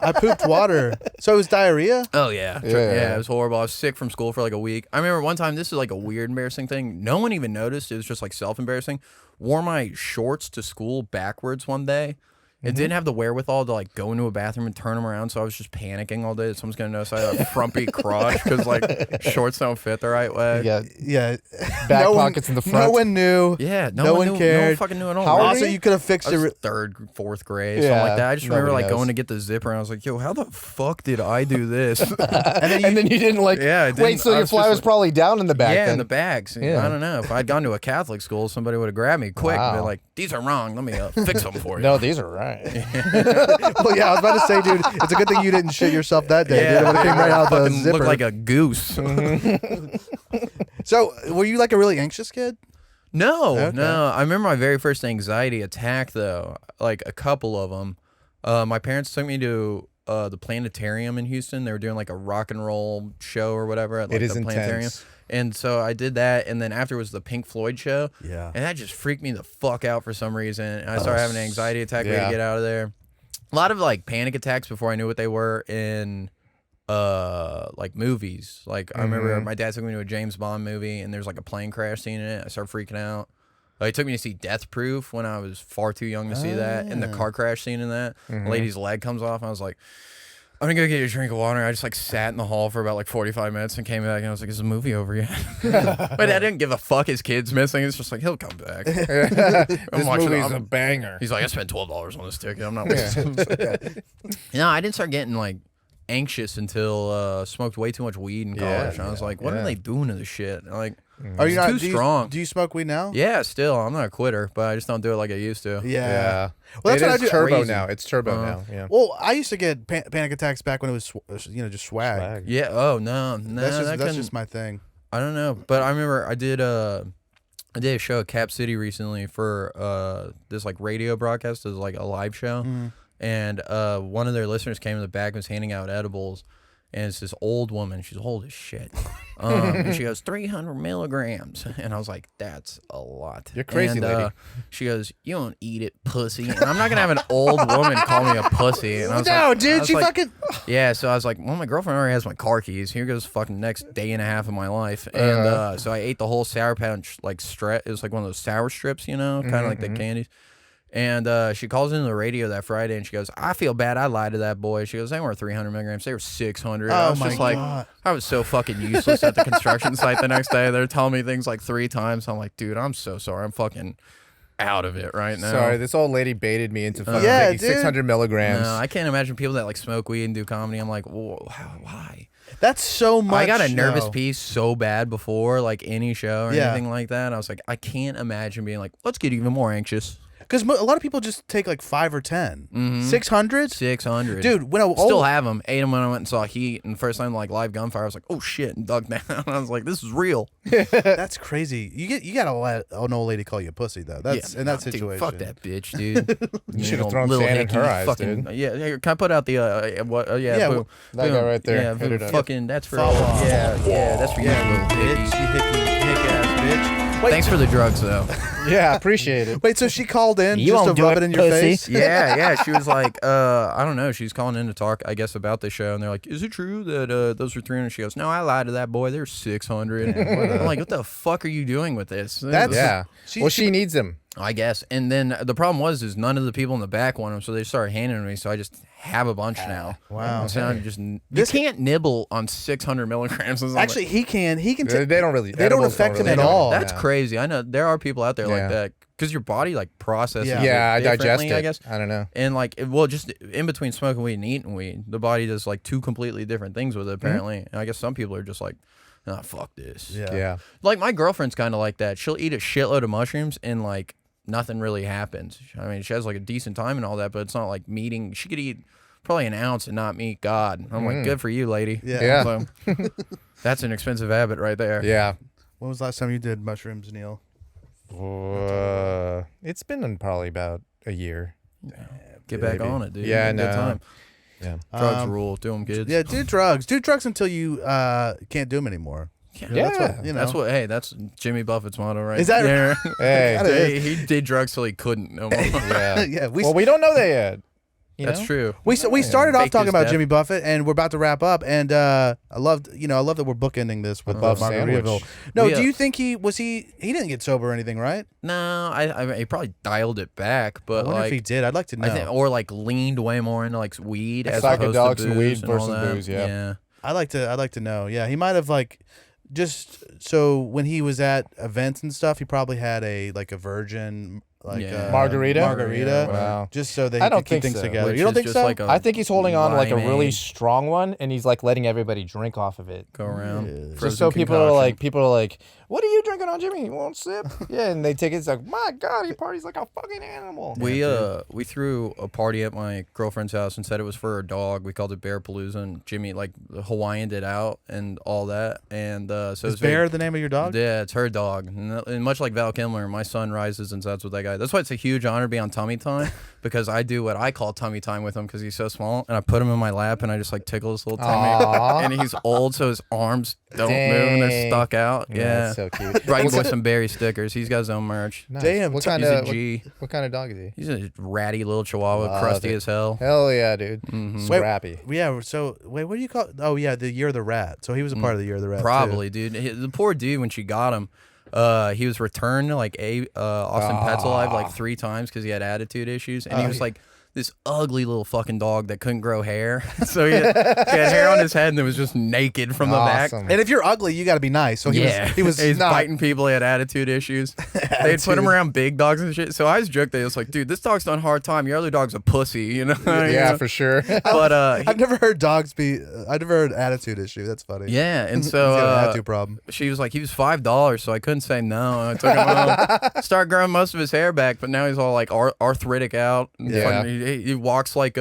I pooped water. So it was diarrhea? Oh yeah. Yeah. It was horrible. I was sick from school for like a week. I remember one time. This is like a weird, embarrassing thing. No one even noticed. It was just like self-embarrassing. Wore my shorts to school backwards one day. It didn't have the wherewithal to like go into a bathroom and turn them around, so I was just panicking all day that someone's gonna notice I had a frumpy crotch because like shorts don't fit the right way. Yeah. Back pockets in the front. No one knew. Yeah, no one knew, cared. No one fucking knew at all. How old Also, are you could have fixed I was it. third, fourth grade, something like that. I just remember like going to get the zipper, and I was like, "Yo, how the fuck did I do this?" And then you didn't like. Yeah, I didn't. Wait, so your fly was probably down in the back. Yeah, then. in the bags. Yeah. I don't know. If I'd gone to a Catholic school, somebody would have grabbed me quick. Wow. They're like, "These are wrong. Let me fix them for you." No, these are right. Well, yeah, I was about to say, dude, it's a good thing you didn't shit yourself that day. Yeah, dude. It would have came right out the fucking zipper. looked like a goose. So, were you like a really anxious kid? No, Okay. no. I remember my very first anxiety attack, though. Like a couple of them. My parents took me to the planetarium in Houston. They were doing like a rock and roll show or whatever at like, It is the planetarium. intense. And so I did that, and then after was the Pink Floyd show. Yeah. And that just freaked me the fuck out for some reason. And I started having an anxiety attack. We had Yeah. to get out of there. A lot of like panic attacks before I knew what they were in like movies. Like I remember my dad took me to a James Bond movie, and there's like a plane crash scene in it. I started freaking out. He took me to see Death Proof when I was far too young to see that, and the car crash scene in that. The lady's leg comes off, and I was like, I'm gonna go get you a drink of water. I just like sat in the hall for about like 45 minutes and came back, and I was like, is the movie over yet? My dad didn't give a fuck his kid's missing. It's just like, he'll come back. This movie's a banger. He's like, I spent $12 on this ticket. I'm not wasting it. No, I didn't start getting like anxious until smoked way too much weed in college. And I was like, what are they doing to this shit? And, like, Are you it's not too strong. Do you smoke weed now? Yeah, still. I'm not a quitter, but I just don't do it like I used to. Yeah. Well, Well, that's what I do. turbo Crazy. now. It's turbo now. Yeah. Well, I used to get panic attacks back when it was, just swag. Yeah. Oh no, no. That's just my thing. I don't know, but I remember I did a show at Cap City recently for this like radio broadcast. It was like a live show, and one of their listeners came in the back and was handing out edibles. And it's this old woman. She's old as shit. And she goes, 300 milligrams. And I was like, that's a lot. You're crazy, lady. She goes, you don't eat it, pussy. And I'm not going to have an old woman call me a pussy. And I was No, like, dude, she like, fucking. Yeah, so I was like, well, my girlfriend already has my car keys. Here goes fucking next day and a half of my life. And so I ate the whole Sour Patch, like, it was like one of those sour strips, you know, kind of like the candies. And she calls into the radio that Friday, and she goes, I feel bad. I lied to that boy. She goes, they weren't 300 milligrams. They were 600. I was just like, I was so fucking useless at the construction site the next day. They're telling me things like 3 times. I'm like, dude, I'm so sorry. I'm fucking out of it right now. Sorry, this old lady baited me into fucking Yeah, taking dude. 600 milligrams. No, I can't imagine people that like smoke weed and do comedy. I'm like, whoa, why? That's so much. I got a nervous no. piece so bad before like any show or Yeah. anything like that. I was like, I can't imagine being like, let's get even more anxious. Because a lot of people just take like 5 or 10. 600? 600. Dude, when I Still have them. Ate them when I went and saw Heat. And first time like live gunfire, I was like, oh shit, and dug down. I was like, this is real. that's crazy. You gotta let an old lady call you a pussy though. That's in that Dude, situation. fuck that bitch, dude. You should have thrown sand in her eyes, fucking, dude. Yeah, here, can I put out the what? Yeah, boom, that guy right there. Yeah, Hit it up. fucking. That's for Follow up. yeah. That's for you, little Bitch, bitch. you hick ass bitch. Wait, Thanks for the drugs, though. Yeah, appreciate it. wait, so she called in You just to won't do rub it, it in your pussy. face? Yeah. She was like, I don't know. She's calling in to talk, I guess, about the show, and they're like, "Is it true that those were 300?" She goes, "No, I lied to that boy. They're 600." I'm like, "What the fuck are you doing with this?" Yeah. She needs him. I guess. And then the problem is none of the people in the back want them, so they started handing them to me. So I just have a bunch now. Wow. So I'm just you can't nibble on 600 milligrams. Or something. Actually, he can. He can. They don't really. They don't edibles affect him really at do it. all. That's crazy. I know there are people out there Yeah. like that because your body like processes. Yeah, I it digest differently, it. I guess. I don't know. And like, just in between smoking weed and eating weed, the body does like 2 completely different things with it. Apparently, and I guess some people are just like, "Oh, fuck this." Yeah. Like my girlfriend's kind of like that. She'll eat a shitload of mushrooms and like nothing really happens. I mean, she has like a decent time and all that, but it's not like meeting. She could eat probably an ounce and not meet God. I'm like, good for you, lady. Yeah. So, that's an expensive habit right there. Yeah. When was the last time you did mushrooms, Neil? It's been probably about a year. Get back on it, dude. Yeah, Good no. time. Yeah. Drugs rule. Do them, kids. Yeah, do drugs. Do drugs until you can't do them anymore. Yeah. That's what, you know. That's what. Hey, that's Jimmy Buffett's motto, right? Is that there? Hey. That is. He did drugs till he couldn't no more. Yeah. Yeah, Well, we don't know that yet. That's true. We started off Faked talking his about death. Jimmy Buffett, and we're about to wrap up. And I love that we're bookending this with Buff Margaritaville. sandwich. No, We, do you think he didn't get sober or anything, right? No, I he probably dialed it back, I but wonder like if he did. I'd like to know. I think, or like leaned way more into like weed as opposed to Psychedelics booze and weed and all versus that. booze, yeah. I'd like to know. Yeah, he might have like just so when he was at events and stuff, he probably had a virgin Margarita? margarita, Wow. just so that I he don't could keep think things so. together. Which You don't is think just so? like a I think he's holding on to like a really limeade. strong one, and he's like letting everybody drink off of it. Go around. Yeah. Just so people are like, what are you drinking on, Jimmy? You won't sip? Yeah, and they take it. It's like, my God, he parties like a fucking animal. We threw a party at my girlfriend's house and said it was for her dog. We called it Bear Palooza, and Jimmy like Hawaiianed it out and all that. And so Is it's Bear the name of your dog? Yeah, it's her dog. And much like Val Kilmer, my son rises and sets with that guy. That's why it's a huge honor to be on Tummy Time because I do what I call tummy time with him because he's so small. And I put him in my lap and I just like tickle his little tummy. Aww. And he's old, so his arms don't move and they're Dang. stuck out. Yeah. That's so cute. Brighton Boy some berry stickers. He's got his own merch. Nice. Damn, What t- kind He's a of G. what kind of dog is he? He's a ratty little chihuahua, Love crusty it. as hell. Hell yeah, dude. Mhm. Scrappy. Yeah. So wait, what do you call? Oh yeah, the Year of the Rat. So he was a part of the Year of the Rat. too. Probably, dude. The poor dude, when she got him, he was returned to like Austin Pets Alive like 3 times because he had attitude issues, and he was like this ugly little fucking dog that couldn't grow hair. So he had hair on his head and it was just naked from the back. Awesome. And if you're ugly, you got to be nice. So he was he's not. biting people. He had attitude issues. They'd put him around big dogs and shit. So I was joking. They was like, dude, this dog's done a hard time. Your other dog's a pussy, you know? Yeah, You know? for sure. But I've never heard dogs be. I've never heard attitude issue. That's funny. yeah, and He's got an so attitude problem. she was like, he was $5, so I couldn't say no. I took him home, started growing most of his hair back, but now he's all like arthritic out. Yeah. He walks like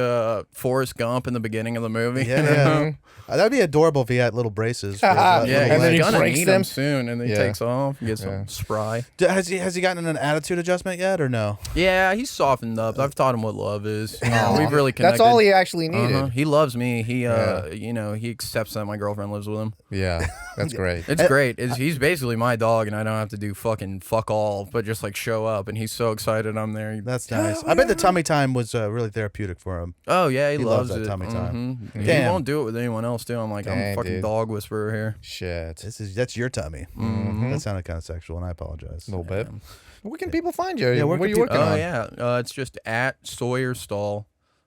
Forrest Gump in the beginning of the movie. Yeah, you know? yeah. That'd be adorable if he had little braces. For Yeah, little And then legs. he he's gonna breaks need them. them soon, and then he Yeah. takes off, gets Yeah. some spry. Has he gotten an attitude adjustment yet or no? Yeah, he's softened up. I've taught him what love is. You know, Aw. we've really connected. That's all he actually needed. He loves me. He, Yeah. you know, he accepts that my girlfriend lives with him. Yeah, that's great. It's great. He's basically my dog, and I don't have to do fucking fuck all, but just like show up. And he's so excited I'm there. That's nice. I bet the tummy time was really therapeutic for him. Oh yeah, he loves loves that it. tummy time. He Damn. won't do it with anyone else too. I'm like, I'm Dang, a fucking dude. dog whisperer here. Shit. That's your tummy. Mm-hmm. That sounded kind of sexual, and I apologize. A little bit. Where can people find you? Yeah, where what are can you people- working Oh on? yeah, it's just at Sawyer Stull,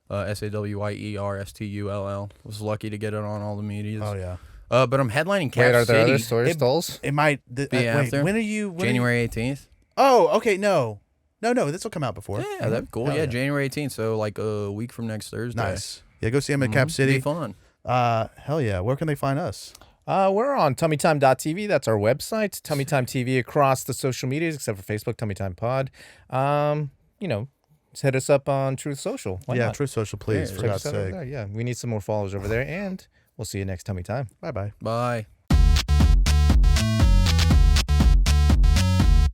SAWYERSTULL. Was lucky to get it on all the medias. Oh yeah. But I'm headlining Cap Wait, are there City other Sawyer Stulls? It might. Be wait, after. when are you? January 18th. Oh, okay. No. This will come out before. Yeah, that'd be cool. Hell Yeah, yeah. January 18th. So like a week from next Thursday. Nice. Yeah, go see him at Cap Be City. fun. Hell yeah. Where can they find us? We're on TummyTime.tv. That's our website. TummyTime TV across the social medias, except for Facebook, TummyTime Pod. Just hit us up on Truth Social. Why yeah, not? Truth Social, please, Check for God's us out over sake. there. Yeah, we need some more followers over there, and we'll see you next Tummy Time. Bye bye. Bye.